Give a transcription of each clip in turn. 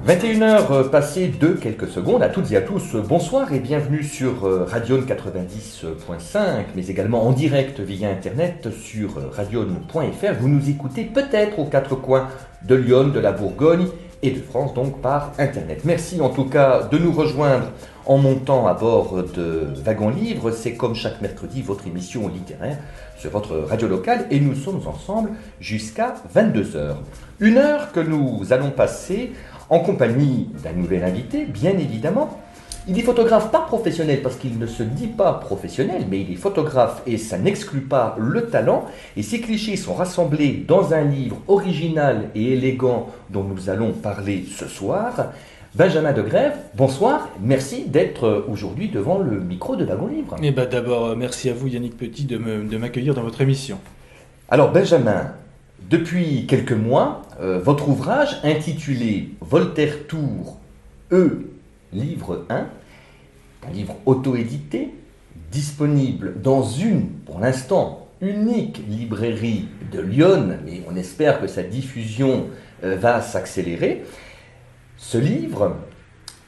21h passées de quelques secondes à toutes et à tous, bonsoir et bienvenue sur Radion 90.5, mais également en direct via internet sur radion.fr. Vous nous écoutez peut-être aux quatre coins de Lyon, de la Bourgogne et de France, donc par internet. Merci en tout cas de nous rejoindre en montant à bord de Wagon Livre. C'est comme chaque mercredi votre émission littéraire sur votre radio locale et nous sommes ensemble jusqu'à 22h. Une heure que nous allons passer en compagnie d'un nouvel invité, bien évidemment. Il est photographe pas professionnel parce qu'il ne se dit pas professionnel, mais il est photographe et ça n'exclut pas le talent. Et ces clichés sont rassemblés dans un livre original et élégant dont nous allons parler ce soir. Benjamin de Grève, bonsoir, merci d'être aujourd'hui devant le micro de Wagon Livre. Eh ben d'abord, merci à vous Yannick Petit de m'accueillir dans votre émission. Alors Benjamin, depuis quelques mois, votre ouvrage intitulé Voltaire Tour, livre 1, un livre auto-édité, disponible dans une, pour l'instant, unique librairie de Lyon, mais on espère que sa diffusion va s'accélérer. Ce livre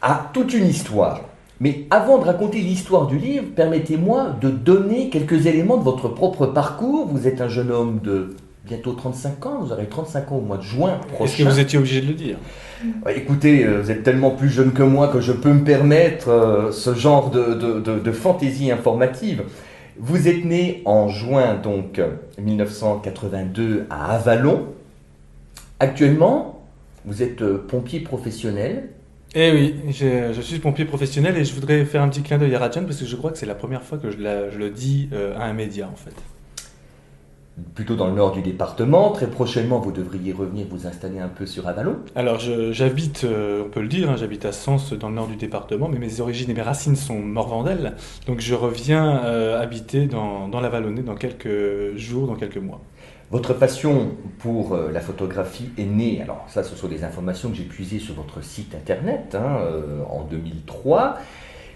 a toute une histoire. Mais avant de raconter l'histoire du livre, permettez-moi de donner quelques éléments de votre propre parcours. Vous êtes un jeune homme de bientôt 35 ans, vous aurez 35 ans au mois de juin prochain. Est-ce que vous étiez obligé de le dire ? Écoutez, vous êtes tellement plus jeune que moi que je peux me permettre ce genre de fantaisie informative. Vous êtes né en juin donc 1982 à Avallon. Actuellement, vous êtes pompier professionnel. Eh oui, je suis pompier professionnel et je voudrais faire un petit clin d'œil à Radion parce que je crois que c'est la première fois que je le dis à un média en fait. Plutôt dans le nord du département. Très prochainement, vous devriez revenir vous installer un peu sur Avallon. Alors, j'habite, on peut le dire, j'habite à Sens, dans le nord du département, mais mes origines et mes racines sont Morvandel. Donc, je reviens habiter dans la Vallonnée dans quelques jours, dans quelques mois. Votre passion pour la photographie est née, alors ça, ce sont des informations que j'ai puisées sur votre site internet en 2003.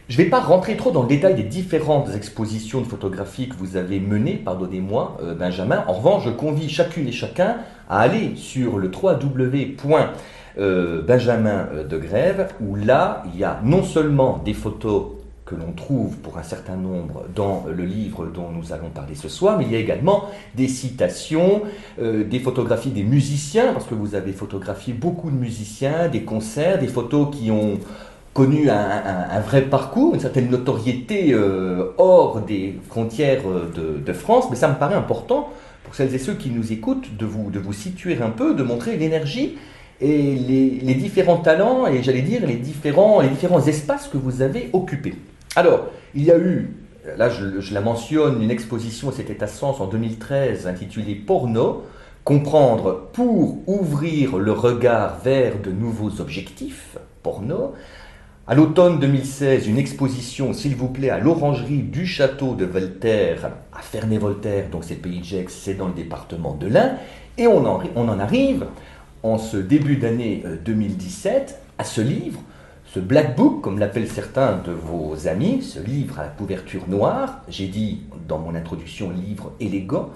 Je ne vais pas rentrer trop dans le détail des différentes expositions de photographie que vous avez menées, pardonnez-moi Benjamin. En revanche, je convie chacune et chacun à aller sur le www.benjamindegreves où là, il y a non seulement des photos que l'on trouve pour un certain nombre dans le livre dont nous allons parler ce soir, mais il y a également des citations, des photographies des musiciens, parce que vous avez photographié beaucoup de musiciens, des concerts, des photos qui ont connu un vrai parcours, une certaine notoriété hors des frontières de France, mais ça me paraît important pour celles et ceux qui nous écoutent de vous situer un peu, de montrer l'énergie et les différents talents et j'allais dire les différents espaces que vous avez occupés. Alors, il y a eu, là je la mentionne, une exposition, c'était à Sens en 2013, intitulée Porno, comprendre pour ouvrir le regard vers de nouveaux objectifs, porno. À l'automne 2016, une exposition, s'il vous plaît, à l'orangerie du château de Voltaire, à Ferney-Voltaire, donc c'est le pays de Gex, c'est dans le département de l'Ain. Et on en arrive, en ce début d'année 2017, à ce livre, ce Black Book, comme l'appellent certains de vos amis, ce livre à la couverture noire, j'ai dit dans mon introduction livre élégant,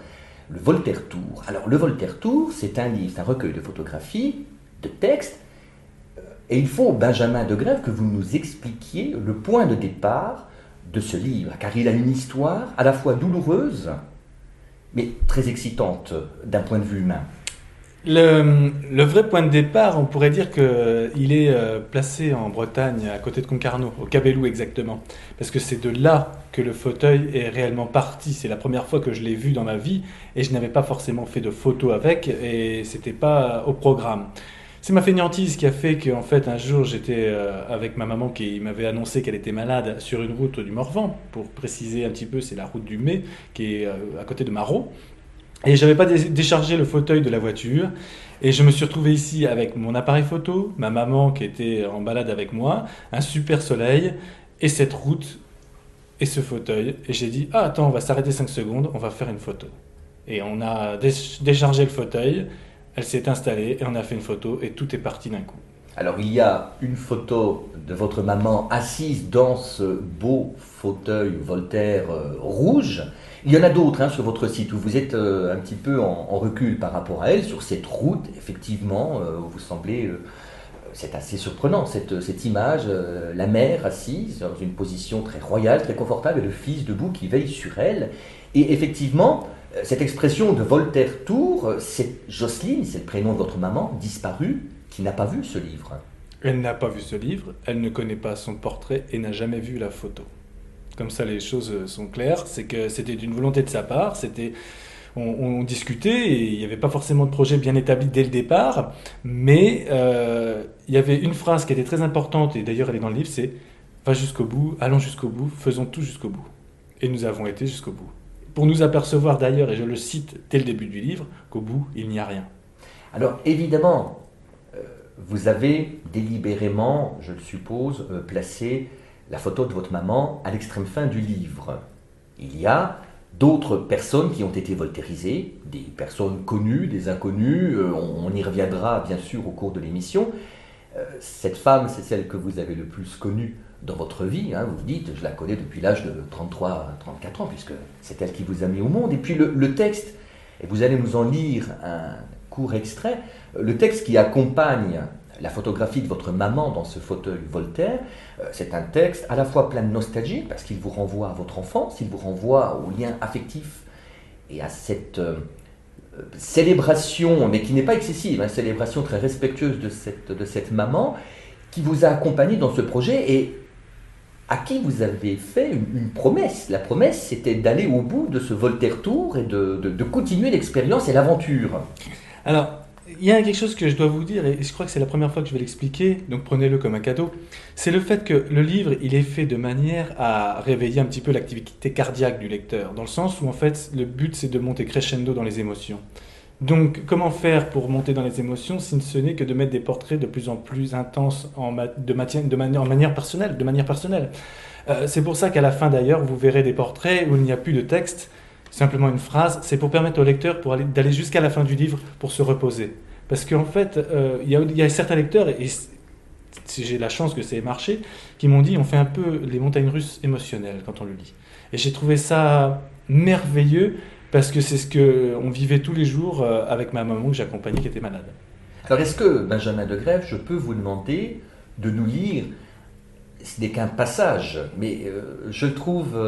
le Voltaire Tour. Alors le Voltaire Tour, c'est un livre, c'est un recueil de photographies, de textes, et il faut, Benjamin de Grève, que vous nous expliquiez le point de départ de ce livre, car il a une histoire à la fois douloureuse, mais très excitante d'un point de vue humain. Le vrai point de départ, on pourrait dire qu'il est placé en Bretagne, à côté de Concarneau, au Cabellou exactement. Parce que c'est de là que le fauteuil est réellement parti. C'est la première fois que je l'ai vu dans ma vie, et je n'avais pas forcément fait de photos avec, et c'était pas au programme. C'est ma fainéantise qui a fait qu'en fait un jour j'étais avec ma maman qui m'avait annoncé qu'elle était malade sur une route du Morvan. Pour préciser un petit peu, c'est la route du Mai qui est à côté de Marot. Et je n'avais pas déchargé le fauteuil de la voiture. Et je me suis retrouvé ici avec mon appareil photo, ma maman qui était en balade avec moi, un super soleil et cette route et ce fauteuil. Et j'ai dit, ah attends, on va s'arrêter 5 secondes, on va faire une photo. Et on a déchargé le fauteuil. Elle s'est installée et on a fait une photo et tout est parti d'un coup. Alors il y a une photo de votre maman assise dans ce beau fauteuil Voltaire rouge. Il y en a d'autres sur votre site où vous êtes un petit peu en recul par rapport à elle, sur cette route, effectivement, où vous semblez... c'est assez surprenant, cette image, la mère assise dans une position très royale, très confortable, et le fils debout qui veille sur elle. Et effectivement, cette expression de Voltaire Tour, c'est Jocelyne, c'est le prénom de votre maman, disparue, qui n'a pas vu ce livre. Elle n'a pas vu ce livre, elle ne connaît pas son portrait et n'a jamais vu la photo. Comme ça, les choses sont claires. C'est que c'était une volonté de sa part. On discutait et il n'y avait pas forcément de projet bien établi dès le départ. Mais il y avait une phrase qui était très importante, et d'ailleurs elle est dans le livre, c'est « Va jusqu'au bout, allons jusqu'au bout, faisons tout jusqu'au bout ». Et nous avons été jusqu'au bout. Pour nous apercevoir d'ailleurs, et je le cite dès le début du livre, qu'au bout, il n'y a rien. Alors évidemment, vous avez délibérément, je le suppose, placé la photo de votre maman à l'extrême fin du livre. Il y a d'autres personnes qui ont été voltairisées, des personnes connues, des inconnues, on y reviendra bien sûr au cours de l'émission. Cette femme, c'est celle que vous avez le plus connue dans votre vie, vous dites, je la connais depuis l'âge de 33-34 ans, puisque c'est elle qui vous a mis au monde. Et puis le texte, et vous allez nous en lire un court extrait, le texte qui accompagne la photographie de votre maman dans ce fauteuil Voltaire, c'est un texte à la fois plein de nostalgie, parce qu'il vous renvoie à votre enfance, il vous renvoie au lien affectif et à cette célébration, mais qui n'est pas excessive, célébration très respectueuse de cette maman, qui vous a accompagné dans ce projet et à qui vous avez fait une promesse. La promesse, c'était d'aller au bout de ce Voltaire Tour et de continuer l'expérience et l'aventure. Alors, il y a quelque chose que je dois vous dire, et je crois que c'est la première fois que je vais l'expliquer, donc prenez-le comme un cadeau. C'est le fait que le livre, il est fait de manière à réveiller un petit peu l'activité cardiaque du lecteur, dans le sens où en fait, le but c'est de monter crescendo dans les émotions. Donc, comment faire pour monter dans les émotions si ce n'est que de mettre des portraits de plus en plus intenses de manière personnelle. C'est pour ça qu'à la fin d'ailleurs, vous verrez des portraits où il n'y a plus de texte, simplement une phrase. C'est pour permettre au lecteur d'aller jusqu'à la fin du livre pour se reposer. Parce qu'en fait, il y a certains lecteurs, et si j'ai la chance que ça ait marché, qui m'ont dit on fait un peu les montagnes russes émotionnelles quand on le lit. Et j'ai trouvé ça merveilleux, parce que c'est ce qu'on vivait tous les jours avec ma maman que j'accompagnais qui était malade. Alors est-ce que, Benjamin de Grève, je peux vous demander de nous lire, ce n'est qu'un passage, mais je le trouve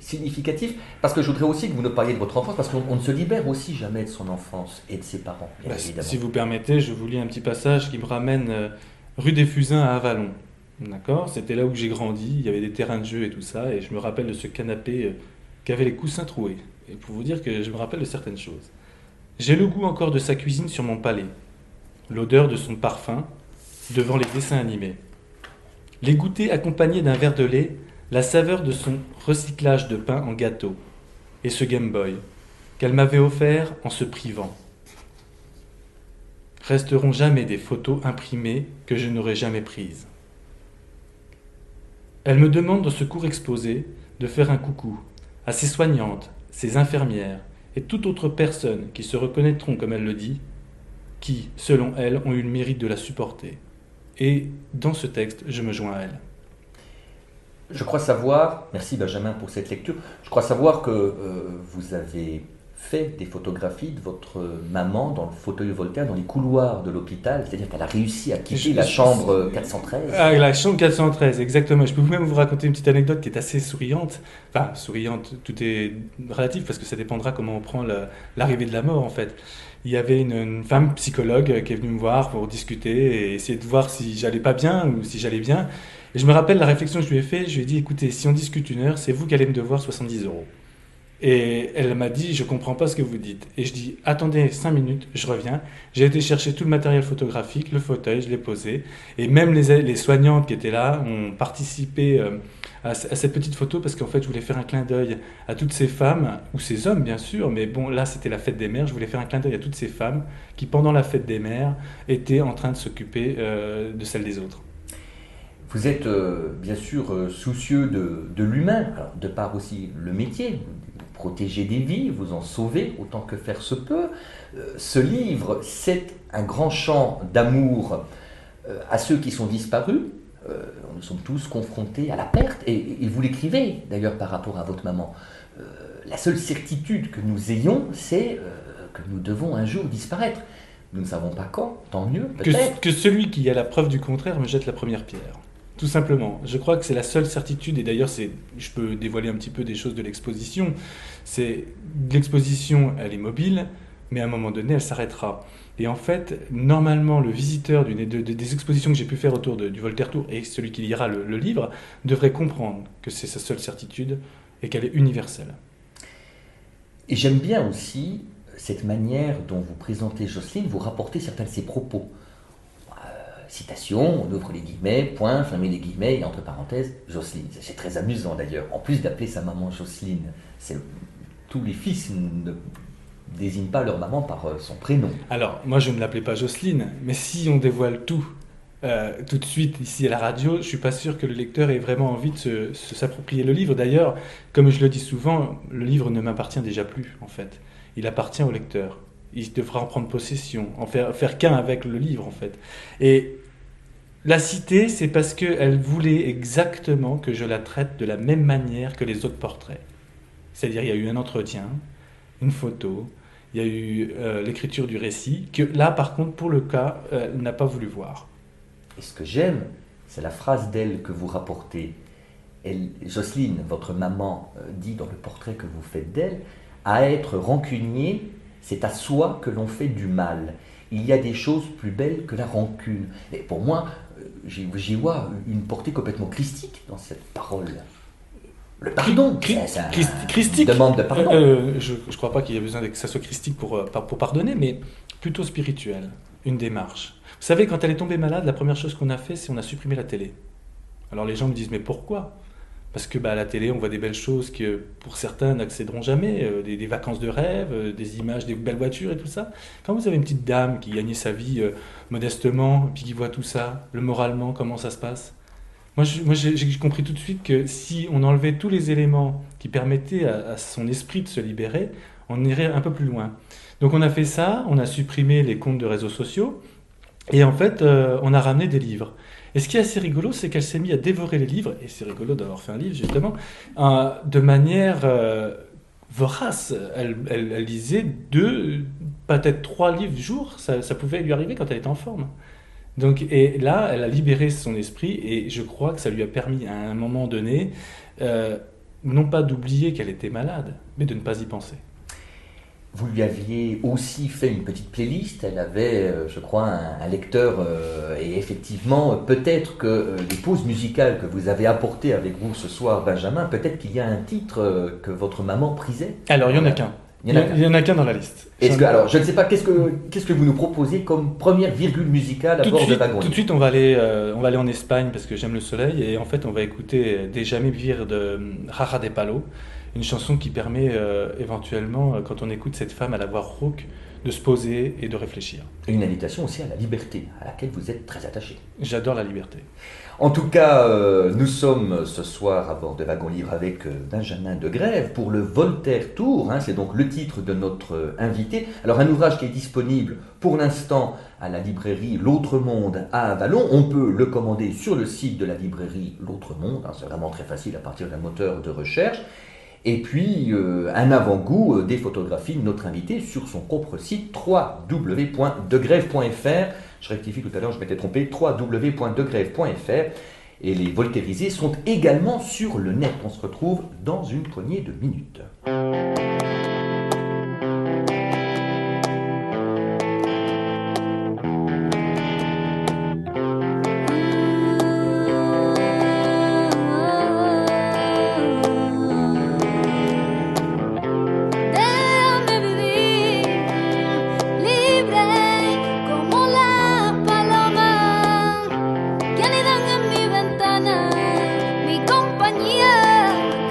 significatif, parce que je voudrais aussi que vous nous parliez de votre enfance, parce qu'on ne se libère aussi jamais de son enfance et de ses parents, bien évidemment. Si vous permettez, je vous lis un petit passage qui me ramène rue des Fusains à Avallon. D'accord ? C'était là où j'ai grandi, il y avait des terrains de jeu et tout ça, et je me rappelle de ce canapé qui avait les coussins troués. Et pour vous dire que je me rappelle de certaines choses. J'ai le goût encore de sa cuisine sur mon palais, l'odeur de son parfum devant les dessins animés. Les goûters accompagnés d'un verre de lait, la saveur de son recyclage de pain en gâteau, et ce Game Boy qu'elle m'avait offert en se privant. Resteront jamais des photos imprimées que je n'aurai jamais prises. Elle me demande dans ce court exposé de faire un coucou à ses soignantes, ses infirmières et toute autre personne qui se reconnaîtront, comme elle le dit, qui, selon elle, ont eu le mérite de la supporter. Et dans ce texte, je me joins à elle. Je crois savoir, merci Benjamin pour cette lecture, je crois savoir que vous avez fait des photographies de votre maman dans le fauteuil Voltaire, dans les couloirs de l'hôpital, c'est-à-dire qu'elle a réussi à quitter la chambre 413. Ah, la chambre 413, exactement. Je peux même vous raconter une petite anecdote qui est assez souriante. Enfin, souriante, tout est relatif parce que ça dépendra comment on prend l'arrivée de la mort en fait. Il y avait une femme psychologue qui est venue me voir pour discuter et essayer de voir si j'allais pas bien ou si j'allais bien. Et je me rappelle la réflexion que je lui ai faite, je lui ai dit, écoutez, si on discute 1 heure, c'est vous qui allez me devoir 70 €. Et elle m'a dit, je comprends pas ce que vous dites. Et je dis, attendez 5 minutes, je reviens. J'ai été chercher tout le matériel photographique, le fauteuil, je l'ai posé. Et même les soignantes qui étaient là ont participé à cette petite photo parce qu'en fait, je voulais faire un clin d'œil à toutes ces femmes, ou ces hommes bien sûr, mais bon, là c'était la fête des mères. Je voulais faire un clin d'œil à toutes ces femmes qui, pendant la fête des mères, étaient en train de s'occuper de celles des autres. Vous êtes bien sûr soucieux de l'humain, alors, de par aussi le métier. Vous protégez des vies, vous en sauvez autant que faire se peut. Ce livre, c'est un grand chant d'amour à ceux qui sont disparus. Nous sommes tous confrontés à la perte, et vous l'écrivez d'ailleurs par rapport à votre maman. La seule certitude que nous ayons, c'est que nous devons un jour disparaître. Nous ne savons pas quand, tant mieux, peut-être. Que celui qui a la preuve du contraire me jette la première pierre. Tout simplement. Je crois que c'est la seule certitude, et d'ailleurs, je peux dévoiler un petit peu des choses de l'exposition. L'exposition, elle est mobile, mais à un moment donné, elle s'arrêtera. Et en fait, normalement, le visiteur des expositions que j'ai pu faire autour du Voltaire Tour, et celui qui lira le livre, devrait comprendre que c'est sa seule certitude et qu'elle est universelle. Et j'aime bien aussi cette manière dont vous présentez Jocelyne, vous rapportez certains de ses propos. Citation, on ouvre les guillemets, point, fermez les guillemets, et entre parenthèses, Jocelyne. C'est très amusant d'ailleurs. En plus d'appeler sa maman Jocelyne, tous les fils ne désignent pas leur maman par son prénom. Alors, moi je ne l'appelais pas Jocelyne, mais si on dévoile tout de suite ici à la radio, je suis pas sûr que le lecteur ait vraiment envie de s'approprier le livre. D'ailleurs, comme je le dis souvent, le livre ne m'appartient déjà plus, en fait. Il appartient au lecteur. Il devra en prendre possession, en faire qu'un avec le livre, en fait. Et la citer, c'est parce qu'elle voulait exactement que je la traite de la même manière que les autres portraits. C'est-à-dire, il y a eu un entretien, une photo, il y a eu l'écriture du récit, que là, par contre, pour le cas, elle n'a pas voulu voir. Et ce que j'aime, c'est la phrase d'elle que vous rapportez. Jocelyne, votre maman, dit dans le portrait que vous faites d'elle, à être rancunier, c'est à soi que l'on fait du mal. Il y a des choses plus belles que la rancune. Et pour moi, j'y vois une portée complètement christique dans cette parole. Le pardon, christique. Demande de pardon. Je ne crois pas qu'il y ait besoin que ça soit christique pour pardonner, mais plutôt spirituel, une démarche. Vous savez, quand elle est tombée malade, la première chose qu'on a fait, c'est on a supprimé la télé. Alors les gens me disent, mais pourquoi ? Parce que à la télé, on voit des belles choses que pour certains n'accéderont jamais, des vacances de rêve, des images, des belles voitures et tout ça. Quand vous avez une petite dame qui gagnait sa vie modestement, puis qui voit tout ça, moralement, comment ça se passe ? Moi, j'ai compris tout de suite que si on enlevait tous les éléments qui permettaient à son esprit de se libérer, on irait un peu plus loin. Donc on a fait ça, on a supprimé les comptes de réseaux sociaux, et en fait, on a ramené des livres. Et ce qui est assez rigolo, c'est qu'elle s'est mise à dévorer les livres, et c'est rigolo d'avoir fait un livre, justement, de manière vorace. Elle lisait 2, peut-être 3 livres jour, ça pouvait lui arriver quand elle était en forme. Donc, et là, elle a libéré son esprit, et je crois que ça lui a permis, à un moment donné, non pas d'oublier qu'elle était malade, mais de ne pas y penser. Vous lui aviez aussi fait une petite playlist, elle avait, je crois, un lecteur, et effectivement, peut-être que les pauses musicales que vous avez apportées avec vous ce soir, Benjamin, peut-être qu'il y a un titre que votre maman prisait. Alors, il n'y en a qu'un. Il n'y en a qu'un dans la liste. Alors, je ne sais pas, qu'est-ce que vous nous proposez comme première virgule musicale à bord de Wagon Livre ? Tout de suite, on va aller en Espagne parce que j'aime le soleil, et en fait, on va écouter Déjà me vivir de Jara de Palo. Une chanson qui permet éventuellement, quand on écoute cette femme à la voix rauque, de se poser et de réfléchir. Et une invitation aussi à la liberté, à laquelle vous êtes très attaché. J'adore la liberté. En tout cas, nous sommes ce soir à bord de Wagon Livre avec Benjamin de Grève pour le Voltaire Tour. C'est donc le titre de notre invité. Alors, un ouvrage qui est disponible pour l'instant à la librairie L'Autre Monde à Avallon. On peut le commander sur le site de la librairie L'Autre Monde. C'est vraiment très facile à partir d'un moteur de recherche. Et puis, un avant-goût des photographies de notre invité sur son propre site www.degrève.fr. Je rectifie tout à l'heure, je m'étais trompé, www.degrève.fr. Et les voltairisés sont également sur le net. On se retrouve dans une poignée de minutes.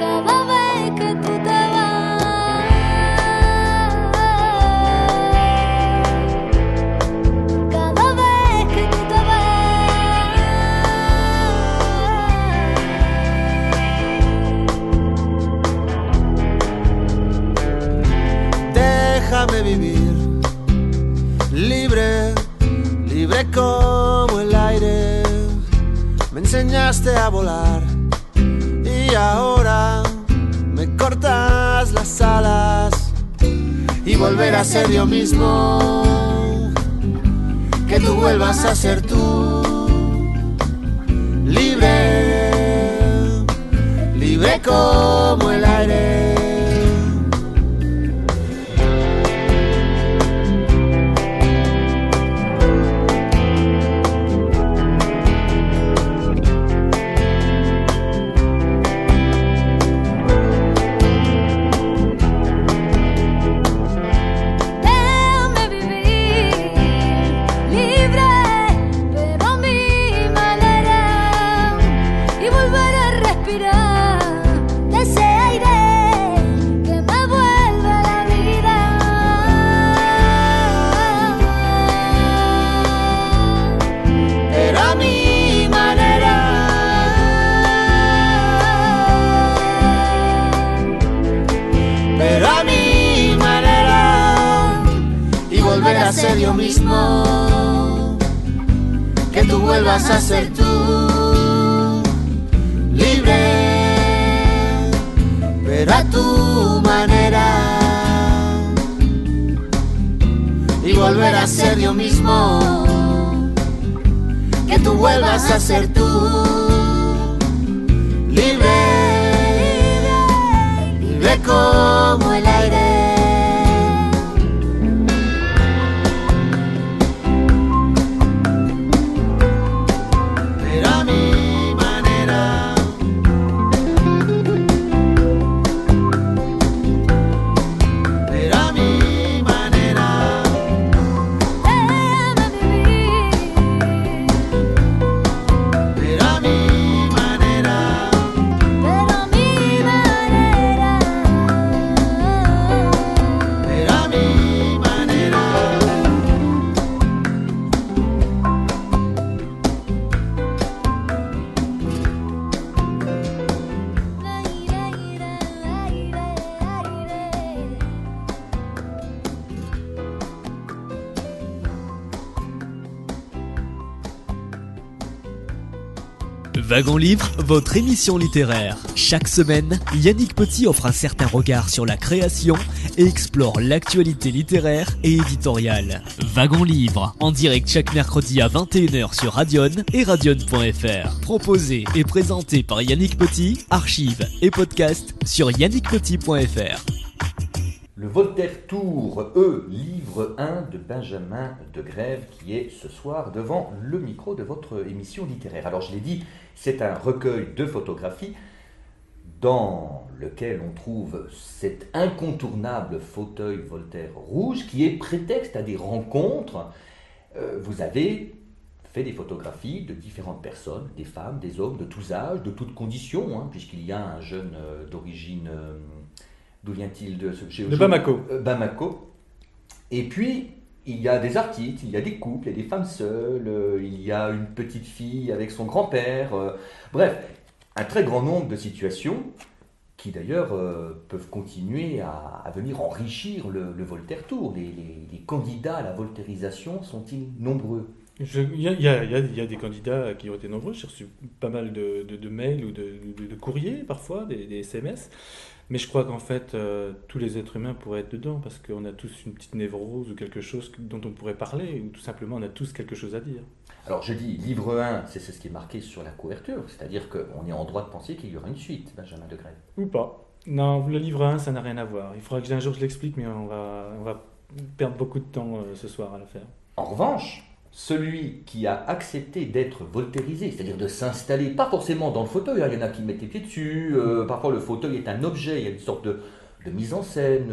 Cada vez que tú te vas enseñaste a volar y ahora me cortas las alas y volver a ser yo mismo, que tú vuelvas a ser tú, libre, libre como el aire. A ser yo mismo, que tú vuelvas a ser tú, libre, pero a tu manera, y volver a ser yo mismo, que tú vuelvas a ser tú, libre, libre como el aire. Wagon Livre, votre émission littéraire. Chaque semaine, Yannick Petit offre un certain regard sur la création et explore l'actualité littéraire et éditoriale. Wagon Livre, en direct chaque mercredi à 21h sur Radion et radion.fr. Proposé et présenté par Yannick Petit, archives et podcast sur yannickpetit.fr. Le Voltaire Tour, livre 1 de Benjamin de Grève, qui est ce soir devant le micro de votre émission littéraire. Alors je l'ai dit, c'est un recueil de photographies dans lequel on trouve cet incontournable fauteuil Voltaire rouge qui est prétexte à des rencontres. Vous avez fait des photographies de différentes personnes, des femmes, des hommes, de tous âges, de toutes conditions, puisqu'il y a un jeune d'origine... D'où vient-il de ce de Bamako. Bamako. Et puis, il y a des artistes, il y a des couples, il y a des femmes seules, il y a une petite fille avec son grand-père. Bref, un très grand nombre de situations qui d'ailleurs peuvent continuer à venir enrichir le Voltaire Tour. Les candidats à la voltairisation sont-ils nombreux ? Il y a des candidats qui ont été nombreux. J'ai reçu pas mal de mails ou de courriers parfois, des SMS. Mais je crois qu'en fait, tous les êtres humains pourraient être dedans parce qu'on a tous une petite névrose ou quelque chose dont on pourrait parler, ou tout simplement on a tous quelque chose à dire. Alors je dis, livre 1, c'est ce qui est marqué sur la couverture, c'est-à-dire qu'on est en droit de penser qu'il y aura une suite, Benjamin de Grève. Ou pas. Non, le livre 1, ça n'a rien à voir. Il faudra que un jour je l'explique, mais on va perdre beaucoup de temps ce soir à le faire. En revanche, celui qui a accepté d'être voltairisé, c'est-à-dire de s'installer, pas forcément dans le fauteuil, il y en a qui mettent les pieds dessus, parfois le fauteuil est un objet, il y a une sorte de mise en scène,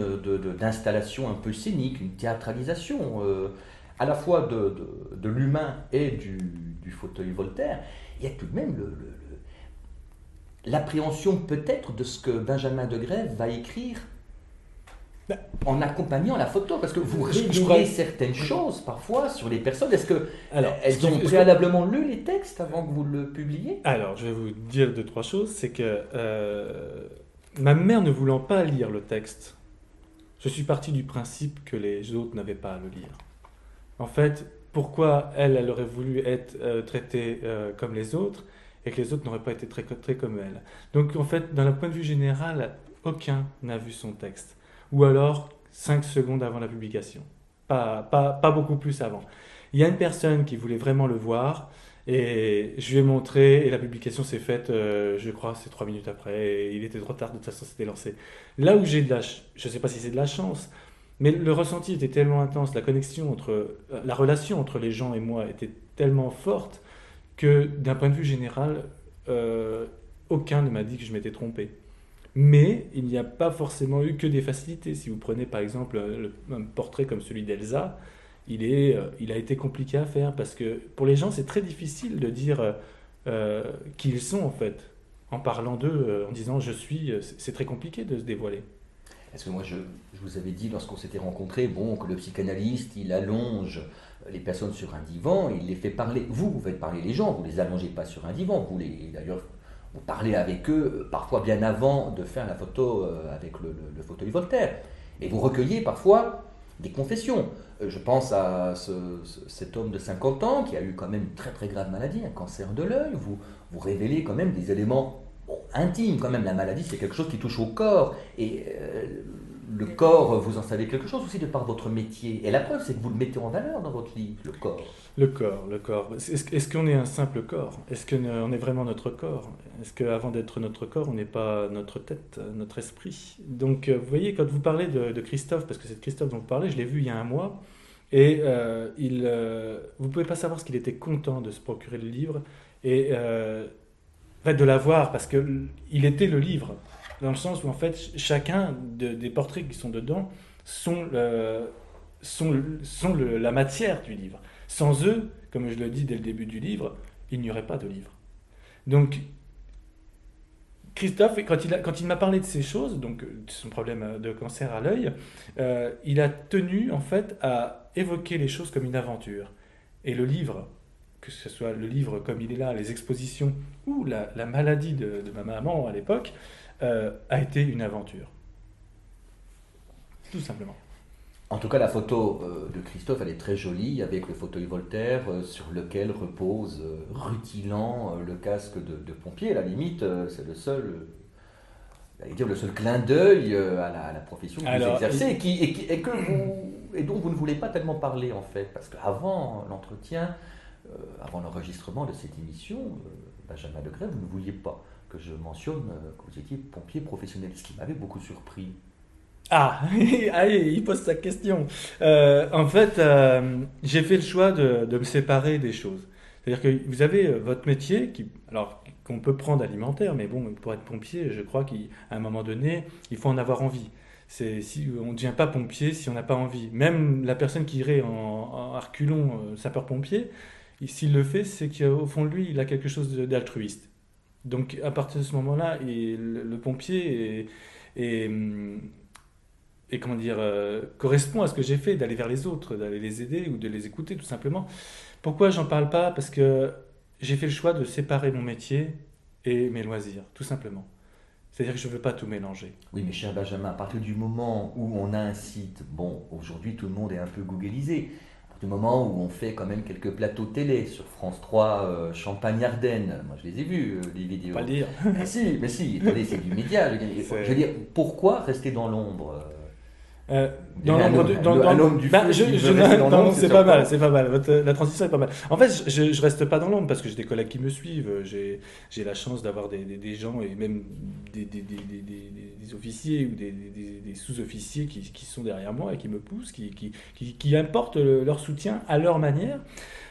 d'installation un peu scénique, une théâtralisation, à la fois de l'humain et du fauteuil Voltaire. Il y a tout de même l'appréhension peut-être de ce que Benjamin de Grève va écrire en accompagnant la photo, parce que vous révélez certaines choses parfois sur les personnes. Est-ce qu'elles ont préalablement lu les textes avant que vous le publiiez ? Alors, je vais vous dire 2-3 choses. C'est que ma mère ne voulant pas lire le texte, je suis parti du principe que les autres n'avaient pas à le lire. En fait, pourquoi elle aurait voulu être traitée comme les autres ? et que les autres n'auraient pas été très, très comme elle. Donc en fait, d'un point de vue général, aucun n'a vu son texte. Ou alors 5 secondes avant la publication. Pas beaucoup plus avant. Il y a une personne qui voulait vraiment le voir, et je lui ai montré, et la publication s'est faite, je crois, c'est 3 minutes après, et il était trop tard, de toute façon c'était lancé. Là où je ne sais pas si c'est de la chance, mais le ressenti était tellement intense, la relation entre les gens et moi était tellement forte, que d'un point de vue général, aucun ne m'a dit que je m'étais trompé. Mais il n'y a pas forcément eu que des facilités. Si vous prenez par exemple un portrait comme celui d'Elsa, il a été compliqué à faire parce que pour les gens c'est très difficile de dire qui ils sont en fait. En parlant d'eux, en disant je suis, c'est très compliqué de se dévoiler. Parce que moi, je vous avais dit lorsqu'on s'était rencontrés, bon, que le psychanalyste, il allonge les personnes sur un divan, il les fait parler. Vous faites parler les gens, vous les allongez pas sur un divan. D'ailleurs, vous parlez avec eux parfois bien avant de faire la photo avec le fauteuil Voltaire. Et vous recueillez parfois des confessions. Je pense à cet homme de 50 ans qui a eu quand même une très très grave maladie, un cancer de l'œil. Vous révélez quand même des éléments intimes. Quand même, la maladie, c'est quelque chose qui touche au corps. Et le corps, vous en savez quelque chose aussi de par votre métier. Et la preuve, c'est que vous le mettez en valeur dans votre livre, le corps. Le corps. Est-ce qu'on est un simple corps? Est-ce qu'on est vraiment notre corps? Est-ce qu'avant d'être notre corps, on n'est pas notre tête, notre esprit? Donc, vous voyez, quand vous parlez de Christophe, parce que c'est de Christophe dont vous parlez, je l'ai vu il y a un mois, et vous ne pouvez pas savoir ce qu'il était content de se procurer le livre, et en fait, de l'avoir, parce qu'il était le livre, dans le sens où en fait, chacun des portraits qui sont dedans sont la matière du livre. Sans eux, comme je le dis dès le début du livre, il n'y aurait pas de livre. Donc, Christophe, quand il m'a parlé de ces choses, donc de son problème de cancer à l'œil, il a tenu en fait à évoquer les choses comme une aventure. Et le livre, que ce soit le livre comme il est là, les expositions, ou la maladie de ma maman à l'époque, a été une aventure. Tout simplement. En tout cas, la photo de Christophe, elle est très jolie, avec le fauteuil Voltaire sur lequel repose rutilant le casque de pompier. À la limite, c'est le seul clin d'œil à la profession que vous exercez et dont vous ne voulez pas tellement parler en fait. Parce qu'avant l'entretien, avant l'enregistrement de cette émission, Benjamin Degrève, vous ne vouliez pas que je mentionne que vous étiez pompier professionnel, ce qui m'avait beaucoup surpris. Il pose sa question. En fait, j'ai fait le choix de me séparer des choses. C'est-à-dire que vous avez votre métier, qu'on peut prendre alimentaire, mais bon, pour être pompier, je crois qu'à un moment donné, il faut en avoir envie. On ne devient pas pompier si on n'a pas envie. Même la personne qui irait en reculons sapeur-pompier, s'il le fait, c'est qu'au fond de lui, il a quelque chose d'altruiste. Donc à partir de ce moment-là, le pompier correspond à ce que j'ai fait, d'aller vers les autres, d'aller les aider ou de les écouter tout simplement. Pourquoi j'en parle pas? Parce que j'ai fait le choix de séparer mon métier et mes loisirs, tout simplement. C'est-à-dire que je ne veux pas tout mélanger. Oui, mais cher Benjamin, à partir du moment où on a un site, bon, aujourd'hui tout le monde est un peu googlisé, du moment où on fait quand même quelques plateaux télé sur France 3, Champagne-Ardenne, moi je les ai vus, les vidéos. Pas le dire. Mais si, attendez, c'est du média. Je veux dire, pourquoi rester dans l'ombre Dans l'ombre du feu. Non, c'est pas mal. La transition est pas mal. En fait, je reste pas dans l'ombre parce que j'ai des collègues qui me suivent. J'ai la chance d'avoir des gens et même des officiers ou des sous-officiers qui sont derrière moi et qui me poussent, qui apportent leur soutien à leur manière.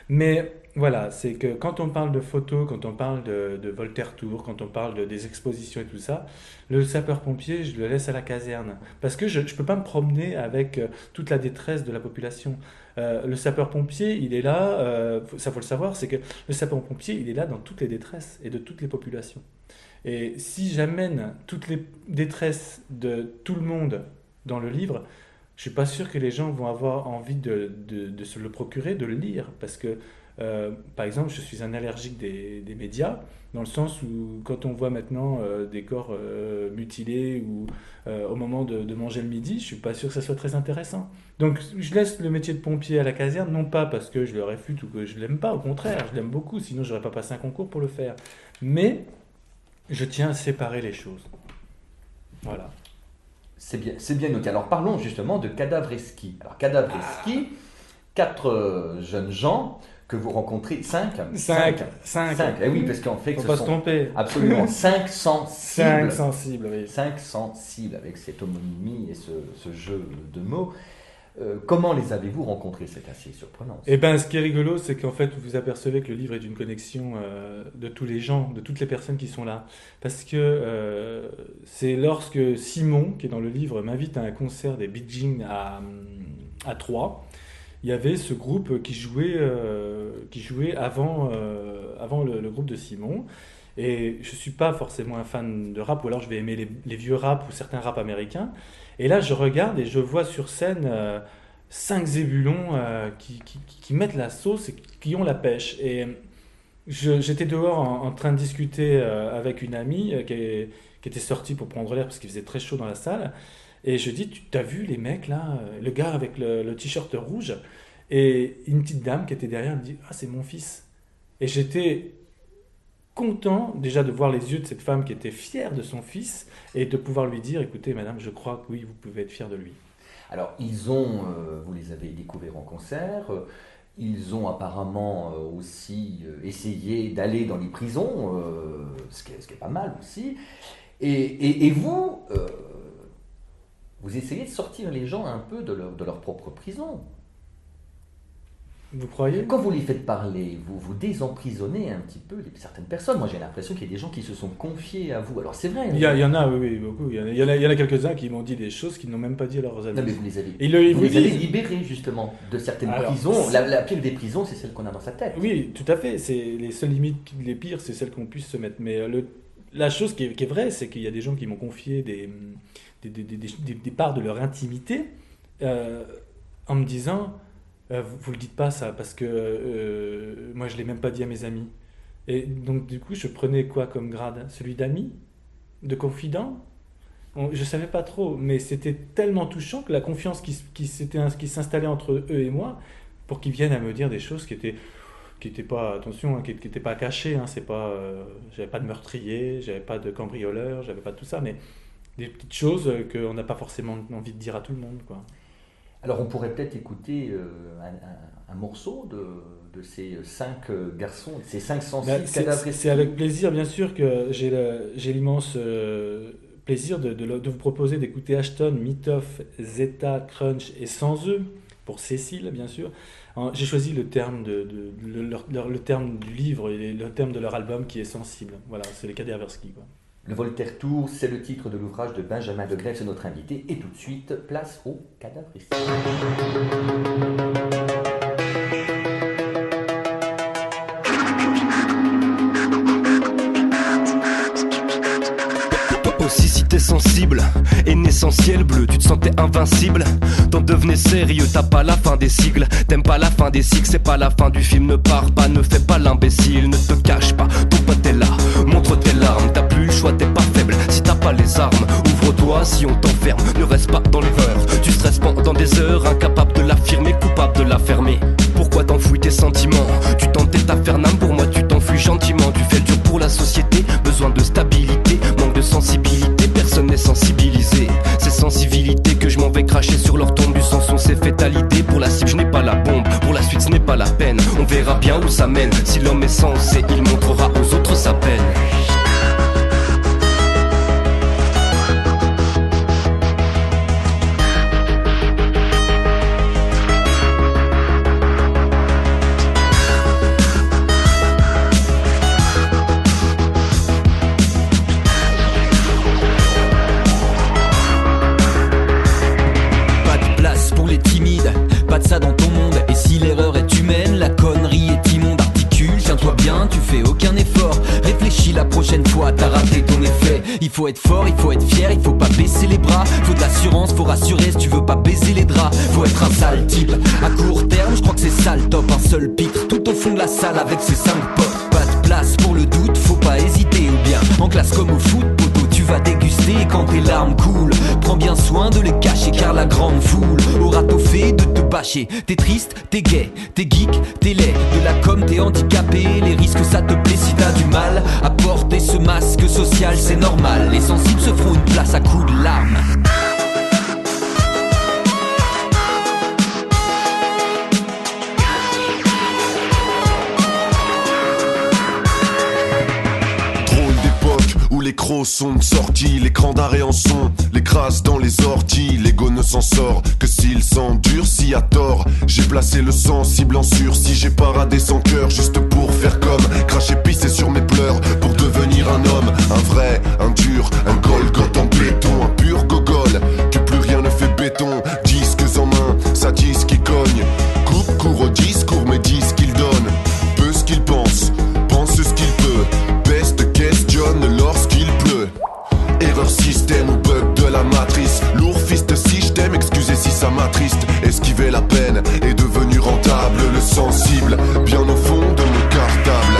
Mais voilà, c'est que quand on parle de photos, quand on parle de Voltaire Tour, quand on parle des expositions et tout ça, le sapeur-pompier, je le laisse à la caserne. Parce que je ne peux pas me promener avec toute la détresse de la population. Le sapeur-pompier, il est là, ça faut le savoir, c'est que le sapeur-pompier, il est là dans toutes les détresses et de toutes les populations. Et si j'amène toutes les détresses de tout le monde dans le livre, je ne suis pas sûr que les gens vont avoir envie de se le procurer, de le lire. Parce que, par exemple, je suis un allergique des médias, dans le sens où quand on voit maintenant des corps mutilés ou au moment de manger le midi, je ne suis pas sûr que ça soit très intéressant. Donc je laisse le métier de pompier à la caserne, non pas parce que je le réfute ou que je ne l'aime pas, au contraire, je l'aime beaucoup, sinon je n'aurais pas passé un concours pour le faire. Mais je tiens à séparer les choses. Voilà. C'est bien noté. Alors parlons justement de Cadavreski. Alors Cadavreski, 4 jeunes gens que vous rencontrez, 5. Eh oui, parce qu'en fait, faut pas se tromper. Absolument 5 sensibles. 5 sensibles, oui. 5 sensibles avec cette homonymie et ce jeu de mots. Comment les avez-vous rencontrés? C'est assez surprenant. Eh bien, ce qui est rigolo, c'est qu'en fait, vous apercevez que le livre est une connexion de tous les gens, de toutes les personnes qui sont là. Parce que c'est lorsque Simon, qui est dans le livre, m'invite à un concert des Bee Gees à Troyes, il y avait ce groupe qui jouait avant le groupe de Simon. Et je ne suis pas forcément un fan de rap, ou alors je vais aimer les vieux rap ou certains rap américains. Et là, je regarde et je vois sur scène 5 zébulons qui mettent la sauce et qui ont la pêche. Et j'étais dehors en train de discuter avec une amie qui était sortie pour prendre l'air parce qu'il faisait très chaud dans la salle. Et je dis, tu t'as vu les mecs là, le gars avec le t-shirt rouge? Et une petite dame qui était derrière me dit, ah, c'est mon fils. Et j'étais content déjà de voir les yeux de cette femme qui était fière de son fils et de pouvoir lui dire, écoutez madame, je crois que oui, vous pouvez être fière de lui. Alors vous les avez découverts en concert, ils ont apparemment aussi essayé d'aller dans les prisons, ce qui est pas mal aussi, et vous, vous essayez de sortir les gens un peu de leur propre prison. Vous croyez? Quand vous les faites parler, vous désemprisonnez un petit peu certaines personnes. Moi, j'ai l'impression qu'il y a des gens qui se sont confiés à vous. Alors, c'est vrai. Il y en a, oui, beaucoup. Il y en a quelques-uns qui m'ont dit des choses qu'ils n'ont même pas dit à leurs amis. Non, mais vous les avez, vous les avez libérés, justement, de certaines prisons. La pire des prisons, c'est celle qu'on a dans sa tête. Oui, tout à fait. C'est les seules limites, les pires, c'est celles qu'on puisse se mettre. Mais la chose qui est vraie, c'est qu'il y a des gens qui m'ont confié des parts de leur intimité en me disant... vous le dites pas ça parce que moi je l'ai même pas dit à mes amis. Et donc du coup je prenais quoi comme grade? Celui d'ami? De confident? Je savais pas trop, mais c'était tellement touchant que la confiance qui s'installait entre eux et moi pour qu'ils viennent à me dire des choses qui étaient pas, attention, hein, qui étaient pas cachées, hein, c'est pas, j'avais pas de meurtrier, j'avais pas de cambrioleur, j'avais pas tout ça, mais des petites choses qu'on n'a pas forcément envie de dire à tout le monde, quoi. Alors on pourrait peut-être écouter un morceau de ces 5 garçons, ces 5 sensibles cadavres. C'est avec plaisir, bien sûr, que j'ai l'immense plaisir de vous proposer d'écouter Ashton, Mitoff, Zeta, Crunch et Sans eux, pour Cécile, bien sûr. J'ai choisi le terme, le terme du livre et le terme de leur album qui est sensible. Voilà, c'est les Cadavreski, quoi. Le Voltaire Tour, c'est le titre de l'ouvrage de Benjamin Degrève, c'est notre invité. Et tout de suite, place au Cadavreski. Aussi si t'es sensible, et essentiel bleu, tu te sentais invincible. T'en devenais sérieux, t'as pas la fin des sigles. T'aimes pas la fin des cycles, c'est pas la fin du film. Ne pars pas, ne fais pas l'imbécile. Ne te cache pas, ton pote est là, montre tes larmes. T'as plus le choix, t'es pas faible si t'as pas les armes. Ouvre-toi si on t'enferme, ne reste pas dans les heures. Tu stresses pendant des heures, incapable de l'affirmer, coupable de la fermer. Pourquoi t'enfouis tes sentiments? Tu t'entêtes à faire n'âme, pour moi tu t'enfuis gentiment. Tu fais le dur pour la société, besoin de stabilité, manque de sensibilité, personne n'est sensibilisé. Ces sensibilités que je m'en vais cracher sur leur tombe. Du sang sont ces fétalités, pour la cible je n'ai pas la bombe. Pour la suite ce n'est pas la peine, on verra bien où ça mène. Si l'homme est sensé, il montrera aux autres sa peine. Pas de ça dans ton monde, et si l'erreur est humaine, la connerie est immonde. Articule, tiens-toi bien, tu fais aucun effort. Réfléchis la prochaine fois, t'as raté ton effet. Il faut être fort, il faut être fier, il faut pas baisser les bras. Faut de l'assurance, faut rassurer si tu veux pas baiser les draps. Faut être un sale type, à court terme, je crois que c'est ça le top. Un seul pitre, tout au fond de la salle avec ses 5 potes. Pas de place pour le doute, faut pas hésiter. Ou bien, en classe comme au foot, poteau, tu vas déguster quand tes larmes coulent. Prends bien soin de les cacher car la grande foule aura tôt fait de te battre fâché. T'es triste, t'es gay, t'es geek, t'es laid. De la com, t'es handicapé, les risques ça te plaît. Si t'as du mal à porter ce masque social, c'est normal. Les sensibles se feront une place à coups de larmes. Les crocs sont sortis, l'écran d'arrêt en son, les crasses dans les orties, l'ego ne s'en sort que s'il s'endurcit à tort. J'ai placé le sensible en sursis, j'ai paradé sans cœur juste pour faire comme cracher, pisser sur mes pleurs pour devenir un homme, un vrai, un dur, un Golgoth en béton, un pur gogol, que plus rien ne fait béton. Disques en main, ça dit ce qui cogne, coupe court au discours mais dis ce qu'il donne, peu ce qu'il pense ce qu'il peut, peste questionne lorsqu'il pleut. Erreur système ou bug de la matrice, lourd fist si je t'aime, excusez si ça m'attriste. Esquiver la peine est devenu rentable, le sensible bien au fond de mon cartable.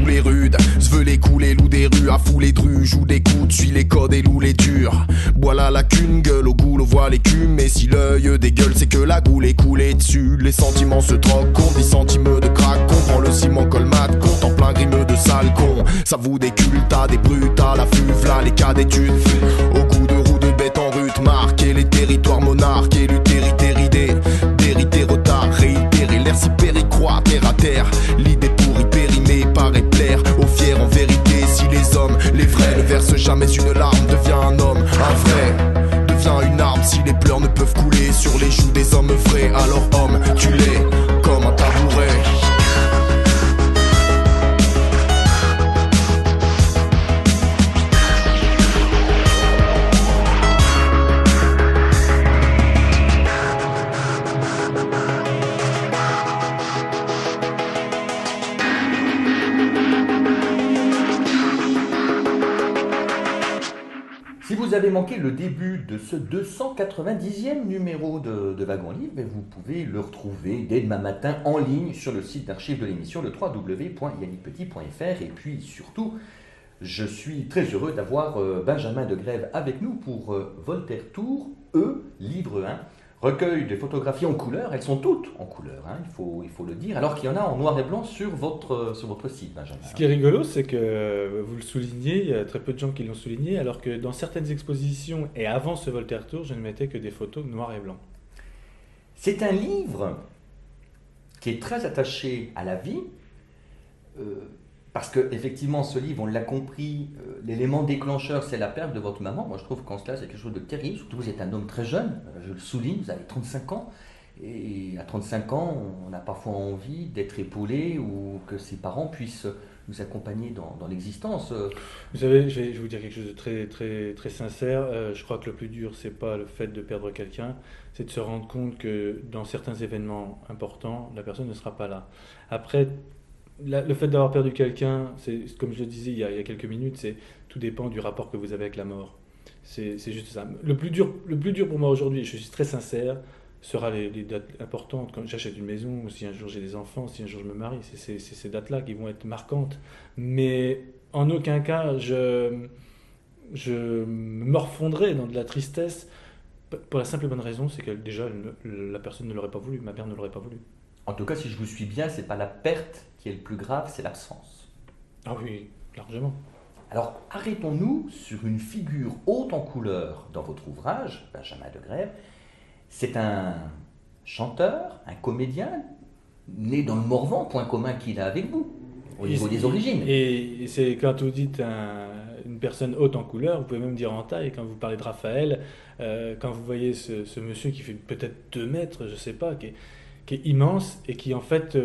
Les rudes, je veux les couler, loup des rues, à fouler dru, joue des coudes, suis les codes et loue les durs. Bois la lacune, gueule au goule, voit l'écume, et si l'œil dégueule, c'est que la goule est coulée dessus. Les sentiments se troquent, compte 10 centimes de crack, comprend le ciment colmate, compte en plein grimeux de sale con. Ça vous déculte, à des brutes, à la fuve, là les cas d'études. Au goût de roue de bête en rute, marquer les territoires monarques, et l'utérité, dérité retard, réitérer l'air si péricroix, terre à terre, l'idée pour y périmer paraît plaire aux fiers en vérité. Si les hommes, les vrais, ne versent jamais une larme, devient un homme, un vrai, devient une arme. Si les pleurs ne peuvent couler sur les joues des hommes vrais, alors homme, tu l'es comme un tabouret. Vous avez manqué le début de ce 290e numéro de Wagon Livre, et vous pouvez le retrouver dès demain matin en ligne sur le site d'archives de l'émission, le www.yannickpetit.fr. Et puis surtout, je suis très heureux d'avoir Benjamin de Grève avec nous pour Voltaire Tour, livre 1. Recueil de photographies en couleur, elles sont toutes en couleur, hein, il faut le dire, alors qu'il y en a en noir et blanc sur votre site, Benjamin. Ce qui est rigolo, c'est que vous le soulignez, il y a très peu de gens qui l'ont souligné, alors que dans certaines expositions, et avant ce Voltaire Tour, je ne mettais que des photos noir et blanc. C'est un livre qui est très attaché à la vie, parce qu'effectivement, ce livre, on l'a compris, l'élément déclencheur, c'est la perte de votre maman. Moi, je trouve qu'en cela, c'est quelque chose de terrible. Surtout, vous êtes un homme très jeune, je le souligne, vous avez 35 ans. Et à 35 ans, on a parfois envie d'être épaulé ou que ses parents puissent nous accompagner dans l'existence. Vous savez, je vais vous dire quelque chose de très, très, très sincère. Je crois que le plus dur, c'est pas le fait de perdre quelqu'un, c'est de se rendre compte que dans certains événements importants, la personne ne sera pas là. Après, le fait d'avoir perdu quelqu'un, c'est comme je le disais il y a quelques minutes, tout dépend du rapport que vous avez avec la mort. C'est juste ça. Le plus dur pour moi aujourd'hui, je suis très sincère, sera les dates importantes, quand j'achète une maison, ou si un jour j'ai des enfants, si un jour je me marie, c'est ces dates-là qui vont être marquantes. Mais en aucun cas, je me morfondrai dans de la tristesse, pour la simple et bonne raison, c'est que déjà, la personne ne l'aurait pas voulu, ma mère ne l'aurait pas voulu. En tout cas, si je vous suis bien, c'est pas la perte qui est le plus grave, c'est l'absence. Ah oui, largement. Alors, arrêtons-nous sur une figure haute en couleur dans votre ouvrage, Benjamin de Grève. C'est un chanteur, un comédien, né dans le Morvan, point commun qu'il a avec vous, au niveau des origines. Et c'est quand vous dites une personne haute en couleur, vous pouvez même dire en taille. Quand vous parlez de Raphaël, quand vous voyez ce monsieur qui fait peut-être 2 mètres, je ne sais pas, qui est immense et qui en fait,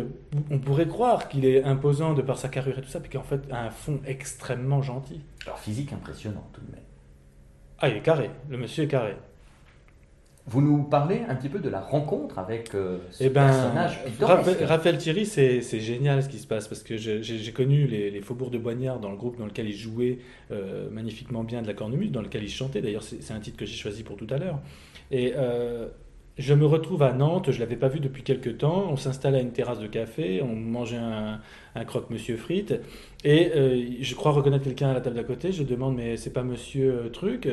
on pourrait croire qu'il est imposant de par sa carrure et tout ça, puis qu'en fait a un fond extrêmement gentil. Alors physique impressionnant tout de même. Ah, il est carré, le monsieur est carré. Vous nous parlez un petit peu de la rencontre avec ce personnage pittoresque. Raphaël Thierry, c'est génial ce qui se passe, parce que j'ai connu les Faubourgs de Boignard dans le groupe dans lequel il jouait magnifiquement bien de la cornemuse, dans lequel il chantait, d'ailleurs c'est un titre que j'ai choisi pour tout à l'heure. Et je me retrouve à Nantes, je ne l'avais pas vu depuis quelques temps, on s'installe à une terrasse de café, on mangeait un croque-monsieur frites, et je crois reconnaître quelqu'un à la table d'à côté, je demande mais c'est pas monsieur truc,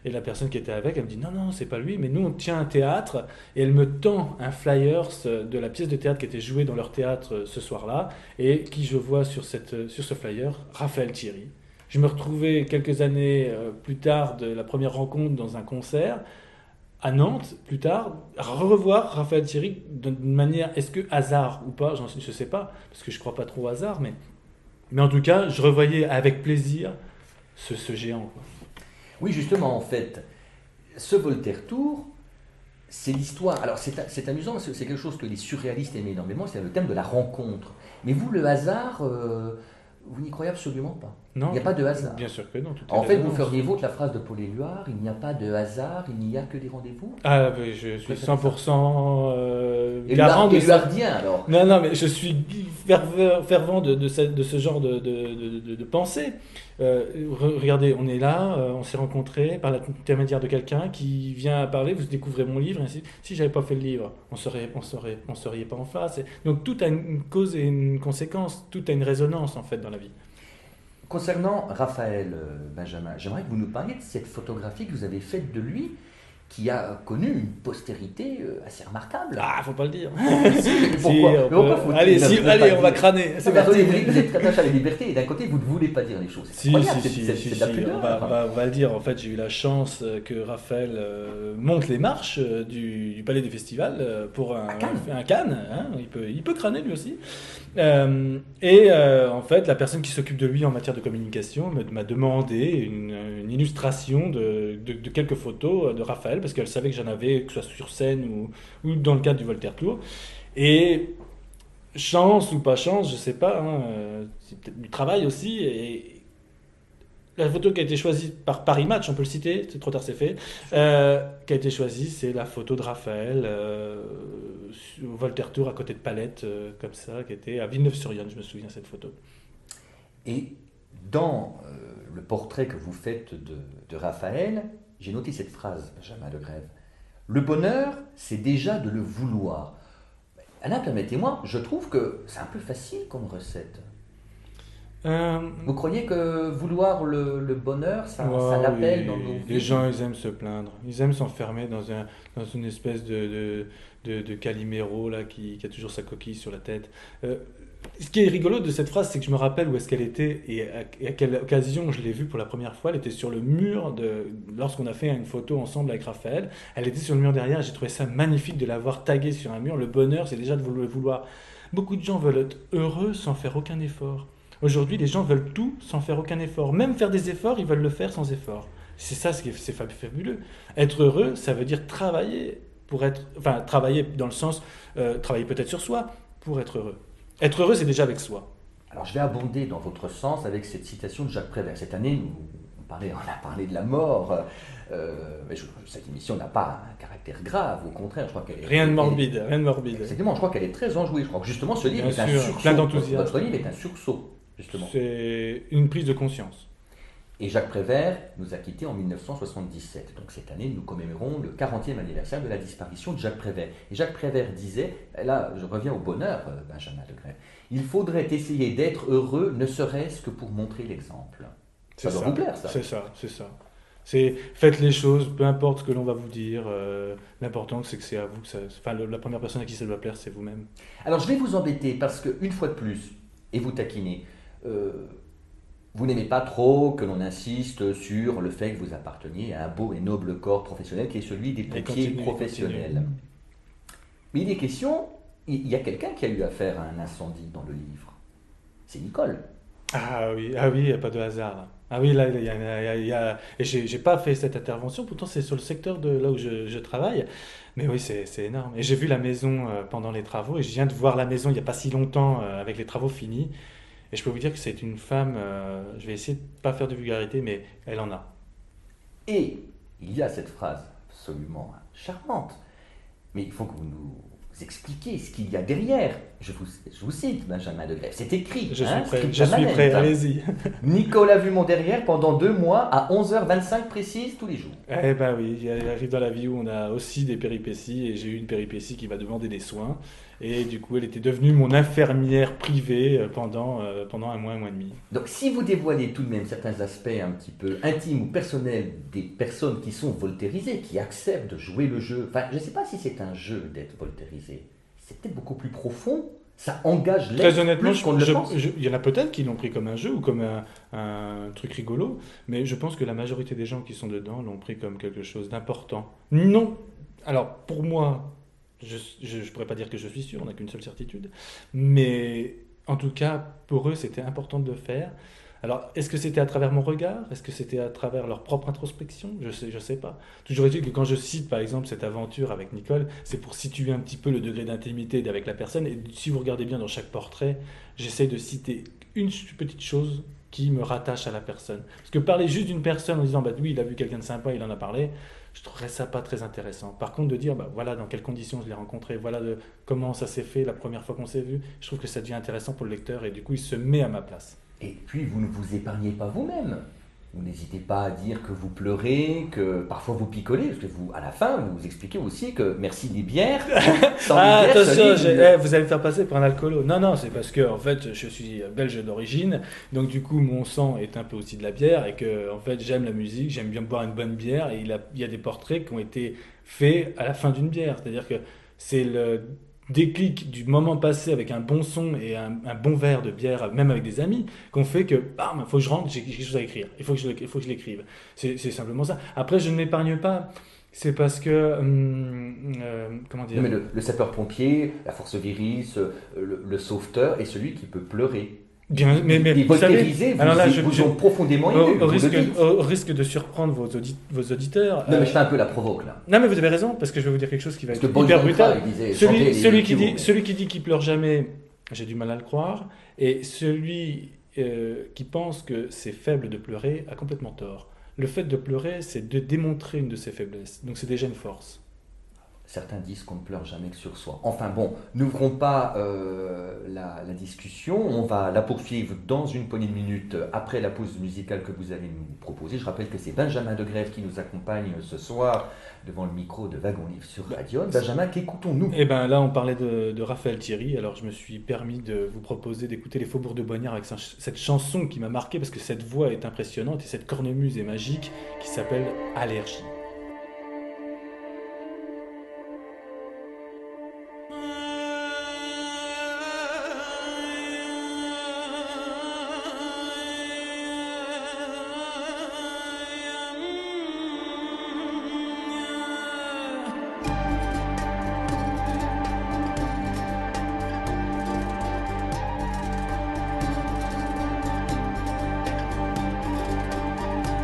et la personne qui était avec, elle me dit non, c'est pas lui, mais nous on tient un théâtre, et elle me tend un flyers de la pièce de théâtre qui était jouée dans leur théâtre ce soir-là, et qui je vois sur ce flyer, Raphaël Thierry. Je me retrouvais quelques années plus tard de la première rencontre dans un concert, à Nantes, plus tard, à revoir Raphaël Thierry d'une manière, est-ce que hasard ou pas, je ne sais pas, parce que je ne crois pas trop au hasard, mais en tout cas, je revoyais avec plaisir ce géant, quoi. Oui, justement, en fait, ce Voltaire Tour, c'est l'histoire. Alors, c'est amusant, c'est quelque chose que les surréalistes aimaient énormément, c'est le thème de la rencontre. Mais vous, le hasard, vous n'y croyez absolument pas. Non, il n'y a pas de hasard. Bien sûr que non. En fait, vous feriez vôtre la phrase de Paul Éluard, il n'y a pas de hasard, il n'y a que des rendez-vous. Ah, mais je suis 100% garant de ça. Éluardien, alors. Non, mais je suis fervent de ce genre de pensée. Regardez, on est là, on s'est rencontrés par l'intermédiaire de quelqu'un qui vient parler, vous découvrez mon livre, et ainsi. Si j'avais pas fait le livre, on serait pas en face. Donc tout a une cause et une conséquence, tout a une résonance en fait dans la vie. Concernant Raphaël Benjamin, j'aimerais que vous nous parliez de cette photographie que vous avez faite de lui, qui a connu une postérité assez remarquable. Ah, faut pas le dire. Pourquoi allez, on va crâner. C'est parti. Vous êtes très attaché à la liberté et d'un côté, vous ne voulez pas dire les choses. C'est incroyable, c'est de la pudeur. On va le dire. En fait, j'ai eu la chance que Raphaël monte les marches du Palais des Festivals pour un Cannes. Hein, il peut crâner lui aussi. En fait, la personne qui s'occupe de lui en matière de communication m'a demandé une illustration de quelques photos de Raphaël, parce qu'elle savait que j'en avais, que ce soit sur scène ou dans le cadre du Voltaire Tour. Et chance ou pas chance, je sais pas, c'est peut-être du travail aussi. Et la photo qui a été choisie par Paris Match, on peut le citer, c'est trop tard, c'est fait, qui a été choisie, c'est la photo de Raphaël au Voltaire Tour à côté de Palette, comme ça, qui était à Villeneuve-sur-Yonne, je me souviens de cette photo. Et dans le portrait que vous faites de Raphaël, j'ai noté cette phrase, Benjamin Legrève. Le bonheur, c'est déjà de le vouloir. Alain, permettez-moi, je trouve que c'est un peu facile comme recette. Vous croyez que vouloir le bonheur, ça l'appelle dans nos vies? Les gens, ils aiment se plaindre. Ils aiment s'enfermer dans une espèce de Calimero là, qui a toujours sa coquille sur la tête. Ce qui est rigolo de cette phrase, c'est que je me rappelle où est-ce qu'elle était et à quelle occasion je l'ai vue pour la première fois. Elle était sur le mur lorsqu'on a fait une photo ensemble avec Raphaël. Elle était sur le mur derrière et j'ai trouvé ça magnifique de l'avoir taguée sur un mur. Le bonheur, c'est déjà de le vouloir. Beaucoup de gens veulent être heureux sans faire aucun effort. Aujourd'hui, les gens veulent tout sans faire aucun effort. Même faire des efforts, ils veulent le faire sans effort. C'est ça, c'est fabuleux. Être heureux, ça veut dire travailler travailler dans le sens, travailler peut-être sur soi pour être heureux. Être heureux, c'est déjà avec soi. Alors, je vais abonder dans votre sens avec cette citation de Jacques Prévert. Cette année, on a parlé de la mort. Mais cette émission n'a pas un caractère grave, au contraire, je crois qu'elle est... Rien de morbide. Exactement, je crois qu'elle est très enjouée. Je crois que justement, ce livre est un sursaut. Plein d'enthousiasme. Votre livre est un sursaut, justement. C'est une prise de conscience. Et Jacques Prévert nous a quittés en 1977. Donc cette année, nous commémorons le 40e anniversaire de la disparition de Jacques Prévert. Et Jacques Prévert disait, là je reviens au bonheur, Benjamin Legrève, il faudrait essayer d'être heureux, ne serait-ce que pour montrer l'exemple. Ça doit vous plaire, ça. C'est ça. Faites les choses, peu importe ce que l'on va vous dire. L'important, c'est que c'est à vous. La première personne à qui ça doit plaire, c'est vous-même. Alors je vais vous embêter parce qu'une fois de plus, et vous taquiner, vous n'aimez pas trop que l'on insiste sur le fait que vous apparteniez à un beau et noble corps professionnel qui est celui des pompiers professionnels. Mais il est question, il y a quelqu'un qui a eu affaire à un incendie dans le livre. C'est Nicole. Ah oui, il n'y a pas de hasard. Là. Ah oui, là, il y a... Et j'ai pas fait cette intervention, pourtant c'est sur le secteur de là où je travaille. Mais oui, c'est énorme. Et j'ai vu la maison pendant les travaux, et je viens de voir la maison il n'y a pas si longtemps avec les travaux finis. Et je peux vous dire que c'est une femme, je vais essayer de ne pas faire de vulgarité, mais elle en a. Et il y a cette phrase absolument charmante, mais il faut que vous nous vous expliquez ce qu'il y a derrière. Je vous cite, Benjamin de Grève. C'est écrit. Je suis prêt, scripta allez-y. Nicolas vu mon derrière pendant 2 mois à 11h25 précise tous les jours. Eh ben oui, il arrive dans la vie où on a aussi des péripéties, et j'ai eu une péripétie qui m'a demandé des soins, et du coup elle était devenue mon infirmière privée pendant 1 mois, 1 mois et demi. Donc si vous dévoilez tout de même certains aspects un petit peu intimes ou personnels des personnes qui sont voltairisées, qui acceptent de jouer le jeu, enfin je ne sais pas si c'est un jeu d'être voltairisé, c'est peut-être beaucoup plus profond, ça engage l'être. Très honnêtement, plus qu'on ne le pense. il y en a peut-être qui l'ont pris comme un jeu ou comme un truc rigolo, mais je pense que la majorité des gens qui sont dedans l'ont pris comme quelque chose d'important. Non. Alors pour moi, je ne pourrais pas dire que je suis sûr, on n'a qu'une seule certitude, mais en tout cas pour eux c'était important de le faire. Alors, est-ce que c'était à travers mon regard? Est-ce que c'était à travers leur propre introspection? Je sais pas. Toujours est-il que quand je cite, par exemple, cette aventure avec Nicole, c'est pour situer un petit peu le degré d'intimité avec la personne. Et si vous regardez bien dans chaque portrait, j'essaie de citer une petite chose qui me rattache à la personne. Parce que parler juste d'une personne en disant, bah oui, il a vu quelqu'un de sympa, il en a parlé, je trouverais ça pas très intéressant. Par contre, de dire, bah voilà dans quelles conditions je l'ai rencontré, voilà comment ça s'est fait la première fois qu'on s'est vu, je trouve que ça devient intéressant pour le lecteur et du coup, il se met à ma place. Et puis, vous ne vous épargnez pas vous-même. Vous n'hésitez pas à dire que vous pleurez, que parfois vous picolez, parce que vous, à la fin, vous expliquez aussi que merci des bières. Sans Ah, les bières, attention, solide. vous allez me faire passer pour un alcoolo. Non, c'est parce que en fait, je suis belge d'origine, donc du coup, mon sang est un peu aussi de la bière, et que en fait, j'aime la musique, j'aime bien boire une bonne bière, et il y a des portraits qui ont été faits à la fin d'une bière. C'est-à-dire que c'est le déclic du moment passé avec un bon son et un bon verre de bière, même avec des amis, qu'on fait que, bam, il faut que je rentre, j'ai quelque chose à écrire, il faut que je l'écrive. C'est simplement ça. Après, je ne m'épargne pas, c'est parce que, comment dire... Non, mais le sapeur-pompier, la force virile, le sauveteur est celui qui peut pleurer. Bien, mais les vous savez, voltairisés alors là, vous ont profondément ému. au risque de surprendre vos auditeurs... Non, mais je fais un peu la provoque, là. Non, mais vous avez raison, parce que je vais vous dire quelque chose qui va Parce être que hyper brutal. Celui Celui qui dit qu'il pleure jamais, j'ai du mal à le croire, et celui qui pense que c'est faible de pleurer a complètement tort. Le fait de pleurer, c'est de démontrer une de ses faiblesses, donc c'est déjà une force. Certains disent qu'on ne pleure jamais que sur soi. Enfin bon, n'ouvrons pas la discussion. On va la poursuivre dans une poignée de minutes après la pause musicale que vous allez nous proposer. Je rappelle que c'est Benjamin de Grève qui nous accompagne ce soir devant le micro de Wagon Livre sur Radion. Benjamin, qu'écoutons-nous? Eh bien là, on parlait de Raphaël Thierry, alors je me suis permis de vous proposer d'écouter les Faubourgs de Boignard avec cette chanson qui m'a marqué parce que cette voix est impressionnante et cette cornemuse est magique qui s'appelle Allergie.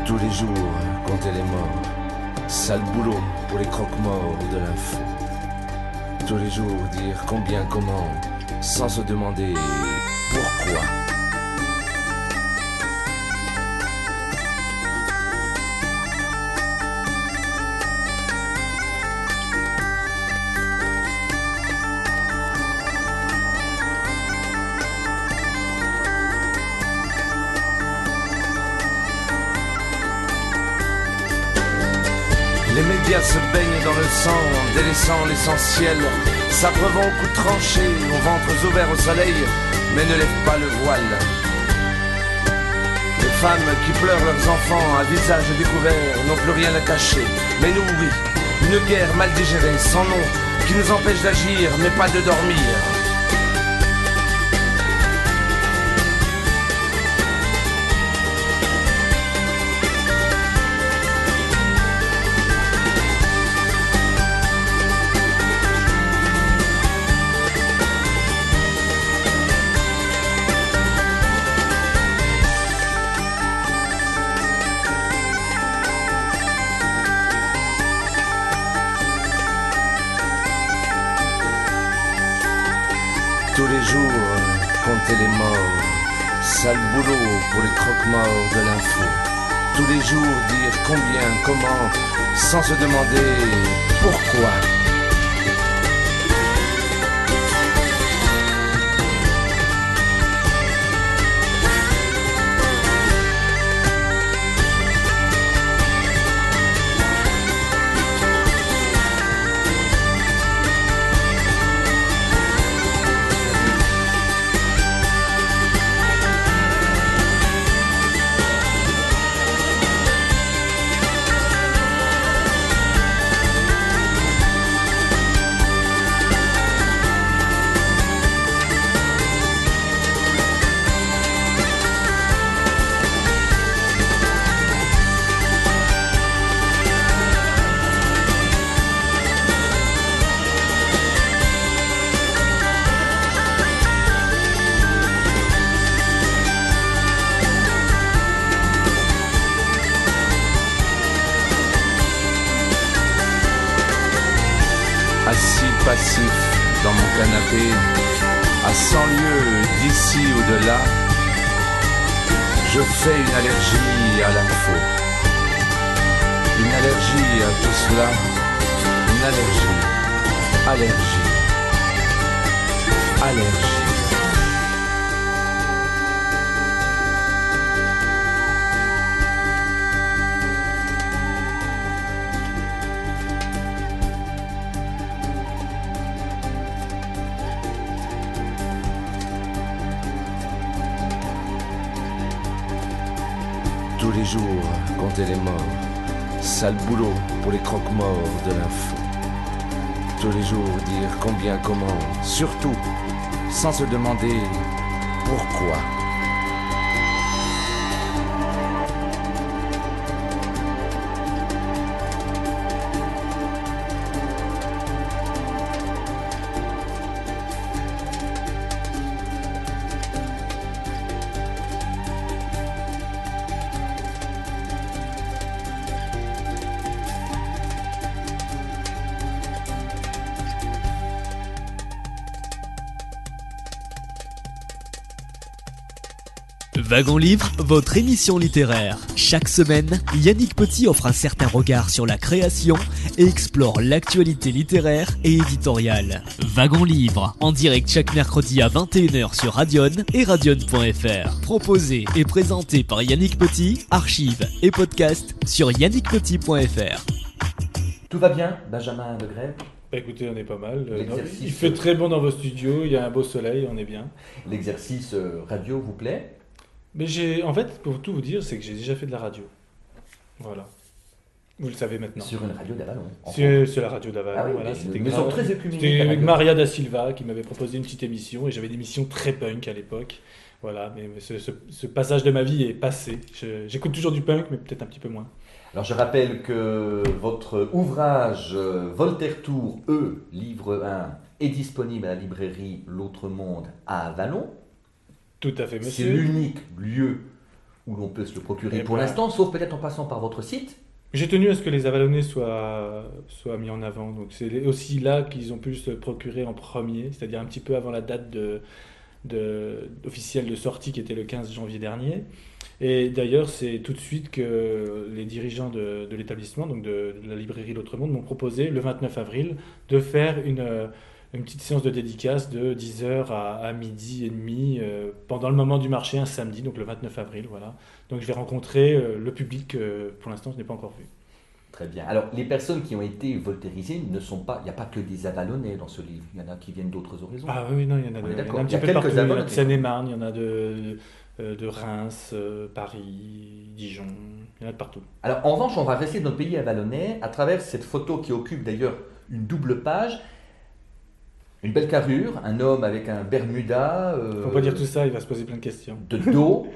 Tous les jours, compter les morts. Sale boulot pour les croque-morts de l'info. Tous les jours, dire combien, comment, sans se demander pourquoi. Les médias se baignent dans le sang, délaissant l'essentiel, s'abreuvant au coups tranchés, aux ventres ouverts au soleil, mais ne lèvent pas le voile. Les femmes qui pleurent leurs enfants à visage découvert n'ont plus rien à cacher. Mais nous, oui, une guerre mal digérée, sans nom, qui nous empêche d'agir, mais pas de dormir. Tous les jours, compter les morts, sale boulot pour les croque-morts de l'info. Tous les jours, dire combien, comment, sans se demander pourquoi. assis passif dans mon canapé, à 100 lieues d'ici ou de là, je fais une allergie à l'info, une allergie à tout cela, une allergie, allergie, allergie. Tous les jours, compter les morts, sale boulot pour les croque-morts de l'info. Tous les jours, dire combien, comment, surtout, sans se demander pourquoi. Wagon Livre, votre émission littéraire. Chaque semaine, Yannick Petit offre un certain regard sur la création et explore l'actualité littéraire et éditoriale. Wagon Livre, en direct chaque mercredi à 21h sur Radion et radion.fr. Proposé et présenté par Yannick Petit, archives et podcast sur yannickpetit.fr. Tout va bien, Benjamin Legrève? Bah écoutez, on est pas mal. L'exercice, Il fait très bon dans vos studios, il y a un beau soleil, on est bien. L'exercice radio vous plaît? Mais en fait, pour tout vous dire, c'est que j'ai déjà fait de la radio. Voilà. Vous le savez maintenant. Sur une radio d'Avalon. C'est la radio d'Avalon. Ah oui, voilà, mais ils sont très écuméniques. C'était avec Maria da Silva qui m'avait proposé une petite émission et j'avais une émission très punk à l'époque. Voilà, mais ce passage de ma vie est passé. J'écoute toujours du punk, mais peut-être un petit peu moins. Alors je rappelle que votre ouvrage Voltaire Tour, livre 1, est disponible à la librairie L'Autre Monde à Avalon. Tout à fait, monsieur. C'est l'unique lieu où l'on peut se le procurer pour l'instant, sauf peut-être en passant par votre site. J'ai tenu à ce que les Avalonnais soient mis en avant. Donc c'est aussi là qu'ils ont pu se procurer en premier, c'est-à-dire un petit peu avant la date officielle de sortie qui était le 15 janvier dernier. Et d'ailleurs, c'est tout de suite que les dirigeants de l'établissement, donc de la librairie L'Autre Monde, m'ont proposé le 29 avril de faire une petite séance de dédicace de 10h à midi et demi pendant le moment du marché, un samedi, donc le 29 avril. Voilà. Donc je vais rencontrer le public que pour l'instant je n'ai pas encore vu. Très bien. Alors les personnes qui ont été voltairisées ne sont pas, il n'y a pas que des Avalonnais dans ce livre, il y en a qui viennent d'autres horizons. Ah oui, non, il y en a On est d'accord. un Il y a petit peu quelques partout. Il y en a de Avalonnais. Seine-et-Marne, il y en a de Reims, Paris, Dijon, il y en a de partout. Alors en revanche, on va rester dans le pays avalonnais à travers cette photo qui occupe d'ailleurs une double page. Une belle carrure, un homme avec un bermuda. Faut pas dire tout ça, il va se poser plein de questions. De dos,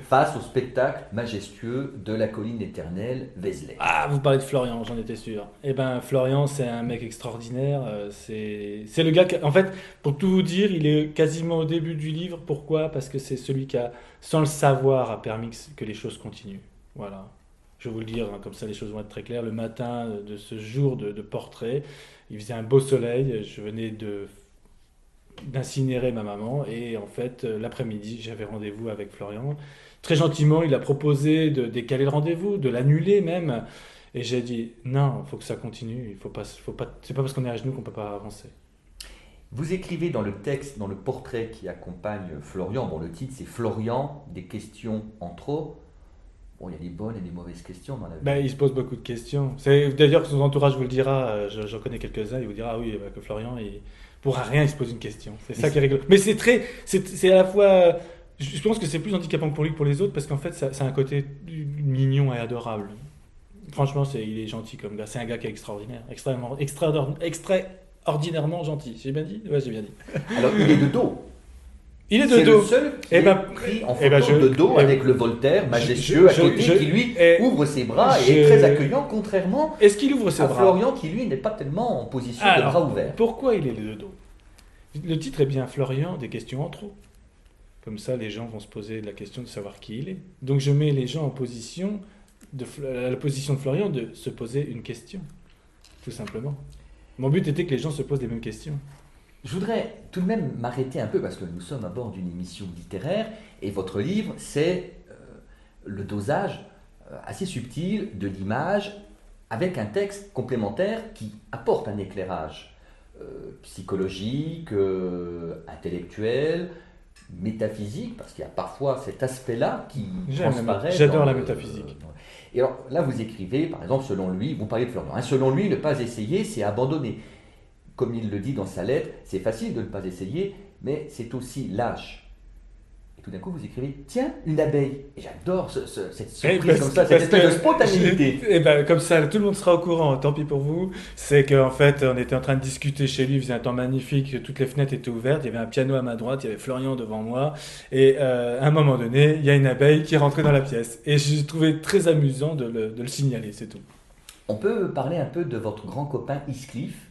face au spectacle majestueux de la colline éternelle Vézelay. Ah, vous parlez de Florian, j'en étais sûr. Eh ben, Florian, c'est un mec extraordinaire. C'est le gars en fait, pour tout vous dire, il est quasiment au début du livre. Pourquoi? Parce que c'est celui qui a, sans le savoir, a permis que les choses continuent. Voilà. Je vais vous le dire, hein, comme ça les choses vont être très claires. Le matin de ce jour de portrait, il faisait un beau soleil. Je venais d'incinérer ma maman et en fait, l'après-midi, j'avais rendez-vous avec Florian. Très gentiment, il a proposé de décaler le rendez-vous, de l'annuler même. Et j'ai dit non, il faut que ça continue. Il faut pas, c'est pas parce qu'on est à genoux qu'on peut pas avancer. Vous écrivez dans le texte, dans le portrait qui accompagne Florian, dont le titre c'est Florian, des questions en trop. Bon, il y a des bonnes et des mauvaises questions dans la vie. Ben, il se pose beaucoup de questions. D'ailleurs, son entourage vous le dira, j'en connais quelques-uns, il vous dira oui, que Florian, pour rien, il se pose une question. C'est ça qui est rigolo. Mais c'est à la fois, je pense que c'est plus handicapant pour lui que pour les autres, parce qu'en fait, ça a un côté mignon et adorable. Franchement, il est gentil comme gars. C'est un gars qui est extraordinaire, extraordinairement gentil. J'ai bien dit? Ouais, j'ai bien dit. Alors, il est de dos. Il est de c'est dos. Le seul qui est pris en photo de dos avec le Voltaire majestueux à côté qui lui ouvre ses bras et est très accueillant, contrairement Est-ce qu'il ouvre ses à bras Florian qui lui n'est pas tellement en position de bras ouverts. Pourquoi il est de dos? Le titre est bien Florian, des questions en trop. Comme ça, les gens vont se poser la question de savoir qui il est. Donc je mets les gens en la position de Florian de se poser une question, tout simplement. Mon but était que les gens se posent les mêmes questions. Je voudrais tout de même m'arrêter un peu parce que nous sommes à bord d'une émission littéraire et votre livre, c'est le dosage assez subtil de l'image avec un texte complémentaire qui apporte un éclairage psychologique, intellectuel, métaphysique, parce qu'il y a parfois cet aspect-là qui transparaît. J'adore la métaphysique. Et alors là, vous écrivez, par exemple, selon lui, vous parlez de Florian, hein, selon lui, ne pas essayer, c'est abandonner. Comme il le dit dans sa lettre, c'est facile de ne pas essayer, mais c'est aussi lâche. Et tout d'un coup, vous écrivez, tiens, une abeille. Et j'adore cette surprise comme ça, cette espèce de spontanéité. Et ben, comme ça, tout le monde sera au courant, tant pis pour vous. C'est qu'en fait, on était en train de discuter chez lui, il faisait un temps magnifique, toutes les fenêtres étaient ouvertes, il y avait un piano à ma droite, il y avait Florian devant moi. Et à un moment donné, il y a une abeille qui est rentrée dans la pièce. Et j'ai trouvé très amusant de le signaler, c'est tout. On peut parler un peu de votre grand copain Heathcliff,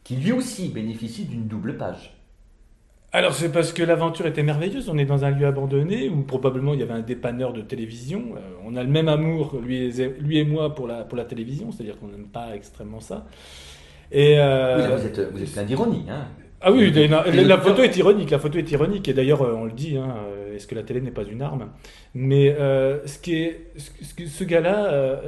qui lui aussi bénéficie d'une double page. Alors c'est parce que l'aventure était merveilleuse, on est dans un lieu abandonné où probablement il y avait un dépanneur de télévision. On a le même amour, lui et moi, pour la télévision, c'est-à-dire qu'on n'aime pas extrêmement ça. Et oui, là, vous êtes plein d'ironie, hein. Ah oui, la photo est ironique, et d'ailleurs on le dit, hein, est-ce que la télé n'est pas une arme? Mais ce gars-là,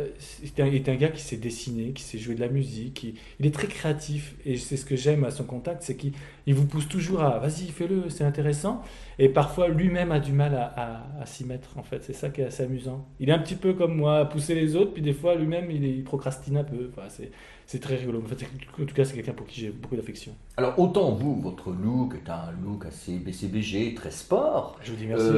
est un gars qui s'est dessiné, qui s'est joué de la musique, il est très créatif, et c'est ce que j'aime à son contact, c'est qu'il vous pousse toujours à, vas-y, fais-le, c'est intéressant, et parfois lui-même a du mal à s'y mettre, en fait, c'est ça qui est assez amusant. Il est un petit peu comme moi, à pousser les autres, puis des fois lui-même il procrastine un peu, enfin, c'est très rigolo. En fait, en tout cas, c'est quelqu'un pour qui j'ai beaucoup d'affection. Alors, autant vous, votre look est un look assez BCBG, très sport. Je vous dis merci.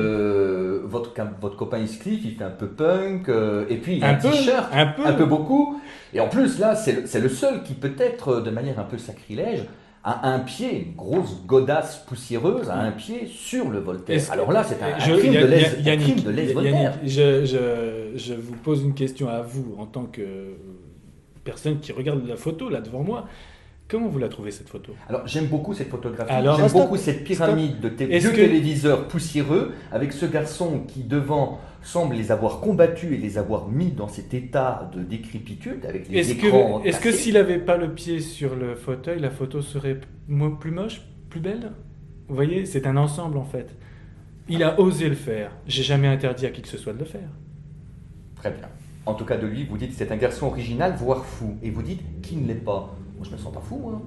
Votre copain Heathcliff, il fait un peu punk, et puis il a un t-shirt, un peu beaucoup. Et en plus, là, c'est le seul qui peut-être, de manière un peu sacrilège, a un pied, une grosse godasse poussiéreuse, a un pied sur le Voltaire. Alors là, c'est un crime de lèse-Voltaire. Je vous pose une question à vous, en tant que personne qui regarde la photo là devant moi. Comment vous la trouvez, cette photo? Alors, j'aime beaucoup cette photographie. J'aime beaucoup cette pyramide de vieux téléviseurs poussiéreux, avec ce garçon qui, devant, semble les avoir combattus et les avoir mis dans cet état de décrépitude, avec les écrans. Est-ce que s'il n'avait pas le pied sur le fauteuil, la photo serait plus moche, plus belle? Vous voyez, c'est un ensemble, en fait. Il a osé le faire. J'ai jamais interdit à qui que ce soit de le faire. Très bien. En tout cas, de lui, vous dites c'est un garçon original, voire fou. Et vous dites qui ne l'est pas. Moi, je me sens pas fou, moi.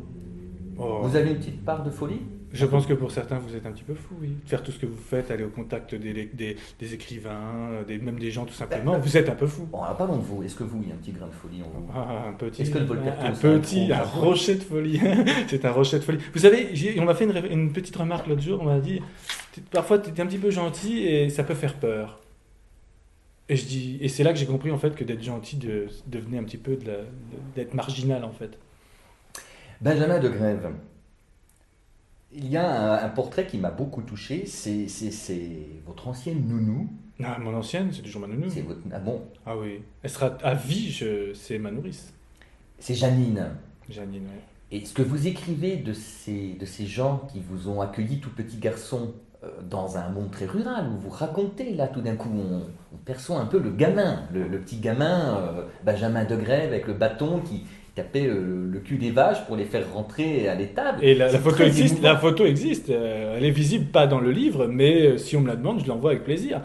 Oh. Vous avez une petite part de folie? Je pense que pour certains, vous êtes un petit peu fou, oui. Faire tout ce que vous faites, aller au contact des écrivains, même des gens, tout simplement, vous êtes un peu fou. Bon, alors parlons de vous. Est-ce que vous, il y a un petit grain de folie en vous? Un petit. Est-ce que le Voltaire un rocher de folie. C'est un rocher de folie. Vous savez, on m'a fait une petite remarque l'autre jour. On m'a dit, parfois, tu es un petit peu gentil et ça peut faire peur. Et c'est là que j'ai compris, en fait, que d'être gentil devenait un petit peu d'être marginal, en fait. Benjamin de Grève. Il y a un portrait qui m'a beaucoup touché, c'est votre ancienne nounou. Ah, mon ancienne, c'est toujours ma nounou. Ah bon? Ah oui. Elle sera à vie, c'est ma nourrice. C'est Janine. Janine, oui. Et ce que vous écrivez de ces gens qui vous ont accueilli tout petit garçon dans un monde très rural, où vous racontez, là, tout d'un coup, on perçoit un peu le gamin, le petit gamin, Benjamin de Grève, avec le bâton qui tapait le cul des vaches pour les faire rentrer à l'étable. Et la photo existe, elle est visible pas dans le livre, mais si on me la demande, je l'envoie avec plaisir.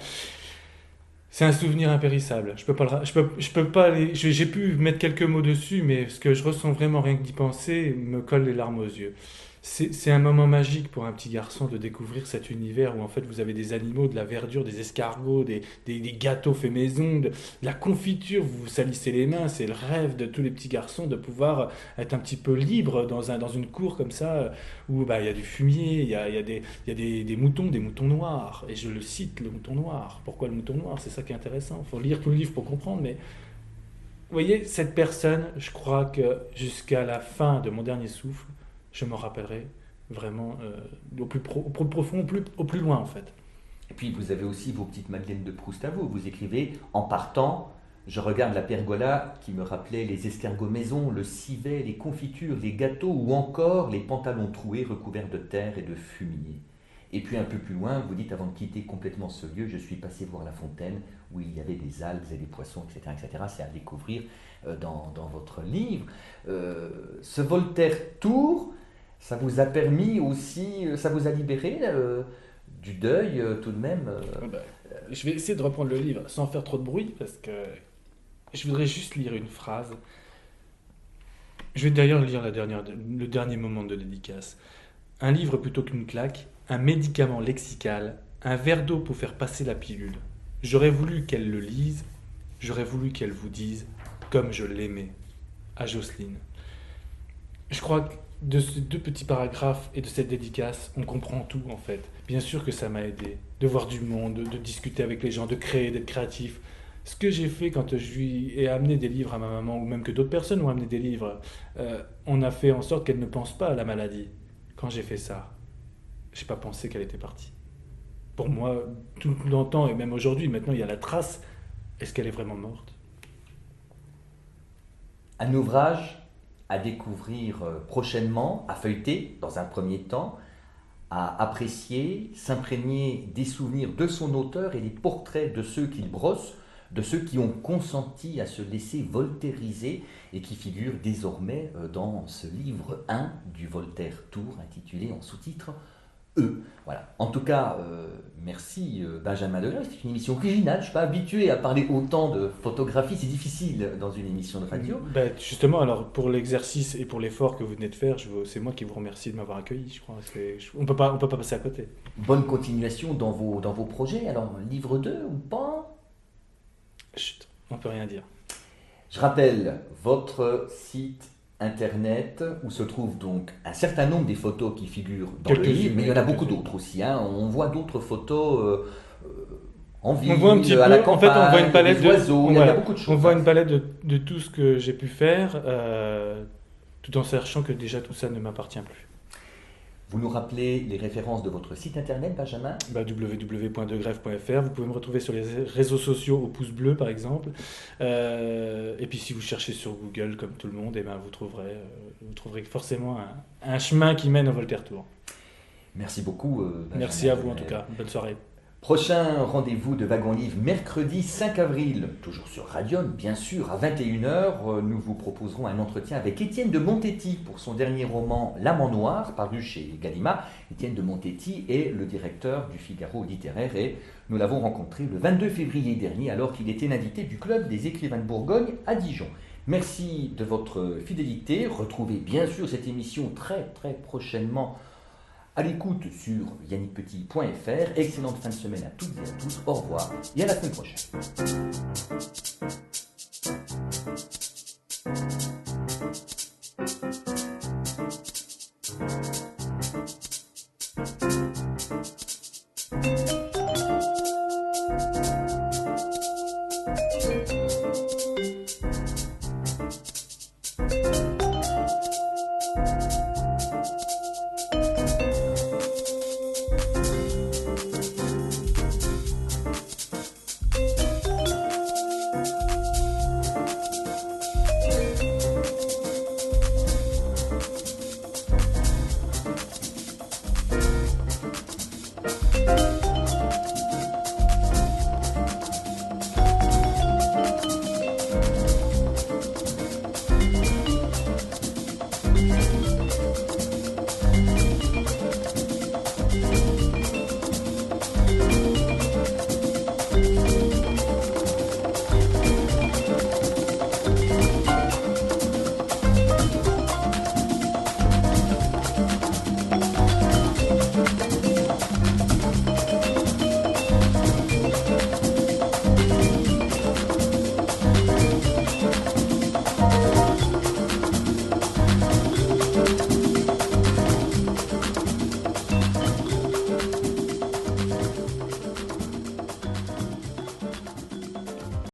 C'est un souvenir impérissable. J'ai pu mettre quelques mots dessus, mais ce que je ressens vraiment, rien que d'y penser, me colle les larmes aux yeux. C'est un moment magique pour un petit garçon de découvrir cet univers où en fait vous avez des animaux, de la verdure, des escargots, des gâteaux faits maison, de la confiture, vous vous salissez les mains. C'est le rêve de tous les petits garçons de pouvoir être un petit peu libre dans une cour comme ça où il y a du fumier, il y a des moutons noirs. Et je le cite, le mouton noir. Pourquoi le mouton noir? C'est ça qui est intéressant. Il faut lire tout le livre pour comprendre, mais vous voyez, cette personne, je crois que jusqu'à la fin de mon dernier souffle, je m'en rappellerai vraiment au plus profond, au plus loin en fait. Et puis vous avez aussi vos petites Madeleines de Proust à vous. Vous écrivez, en partant, je regarde la pergola qui me rappelait les escargots maison, le civet, les confitures, les gâteaux ou encore les pantalons troués recouverts de terre et de fumier. Et puis un peu plus loin, vous dites, avant de quitter complètement ce lieu, je suis passé voir la fontaine où il y avait des algues et des poissons, etc. etc. C'est à découvrir dans votre livre. Ce Voltaire Tour, ça vous a permis aussi, ça vous a libéré du deuil tout de même Je vais essayer de reprendre le livre sans faire trop de bruit, parce que je voudrais juste lire une phrase. Je vais d'ailleurs lire le dernier moment de dédicace. Un livre plutôt qu'une claque, un médicament lexical, un verre d'eau pour faire passer la pilule. J'aurais voulu qu'elle le lise, j'aurais voulu qu'elle vous dise comme je l'aimais. À Jocelyne. Je crois que de ces 2 petits paragraphes et de cette dédicace, on comprend tout en fait. Bien sûr que ça m'a aidé, de voir du monde, de discuter avec les gens, de créer, d'être créatif. Ce que j'ai fait quand je lui ai amené des livres à ma maman, ou même que d'autres personnes ont amené des livres, on a fait en sorte qu'elle ne pense pas à la maladie. Quand j'ai fait ça, j'ai pas pensé qu'elle était partie. Pour moi, tout longtemps, et même aujourd'hui, maintenant il y a la trace. Est-ce qu'elle est vraiment morte ? Un ouvrage à découvrir prochainement, à feuilleter dans un premier temps, à apprécier, s'imprégner des souvenirs de son auteur et des portraits de ceux qu'il brosse, de ceux qui ont consenti à se laisser voltairiser et qui figurent désormais dans ce livre 1 du Voltaire Tour, intitulé en sous-titre eux. Voilà. En tout cas, merci Benjamin Degrève. C'est une émission originale. Je ne suis pas habitué à parler autant de photographie. C'est difficile dans une émission de radio. Justement, alors pour l'exercice et pour l'effort que vous venez de faire, c'est moi qui vous remercie de m'avoir accueilli. Je crois. On peut pas passer à côté. Bonne continuation dans vos projets. Alors, livre 2 ou pas ? Chut, on peut rien dire. Je rappelle votre site internet où se trouvent donc un certain nombre des photos qui figurent dans le livre, mais il y en a beaucoup d'autres aussi. On voit d'autres photos en ville, on voit un petit à peu, la campagne, en fait, on voit une palette des oiseaux, il y a beaucoup de choses. On voit une palette de tout ce que j'ai pu faire, tout en sachant que déjà tout ça ne m'appartient plus. Vous nous rappelez les références de votre site internet, Benjamin ? www.degrève.fr. Vous pouvez me retrouver sur les réseaux sociaux au pouce bleu, par exemple. Et puis si vous cherchez sur Google, comme tout le monde, vous trouverez forcément un chemin qui mène au Voltaire Tour. Merci beaucoup, Benjamin. Merci à vous en tout cas. Bonne soirée. Prochain rendez-vous de Wagon Livre, mercredi 5 avril, toujours sur Radion, bien sûr, à 21h. Nous vous proposerons un entretien avec Étienne de Montetti pour son dernier roman L'Amant Noir, paru chez Gallimard. Étienne de Montetti est le directeur du Figaro littéraire et nous l'avons rencontré le 22 février dernier alors qu'il était l'invité du Club des écrivains de Bourgogne à Dijon. Merci de votre fidélité. Retrouvez bien sûr cette émission très très prochainement à l'écoute sur yannickpetit.fr. Excellente fin de semaine à toutes et à tous. Au revoir et à la semaine prochaine.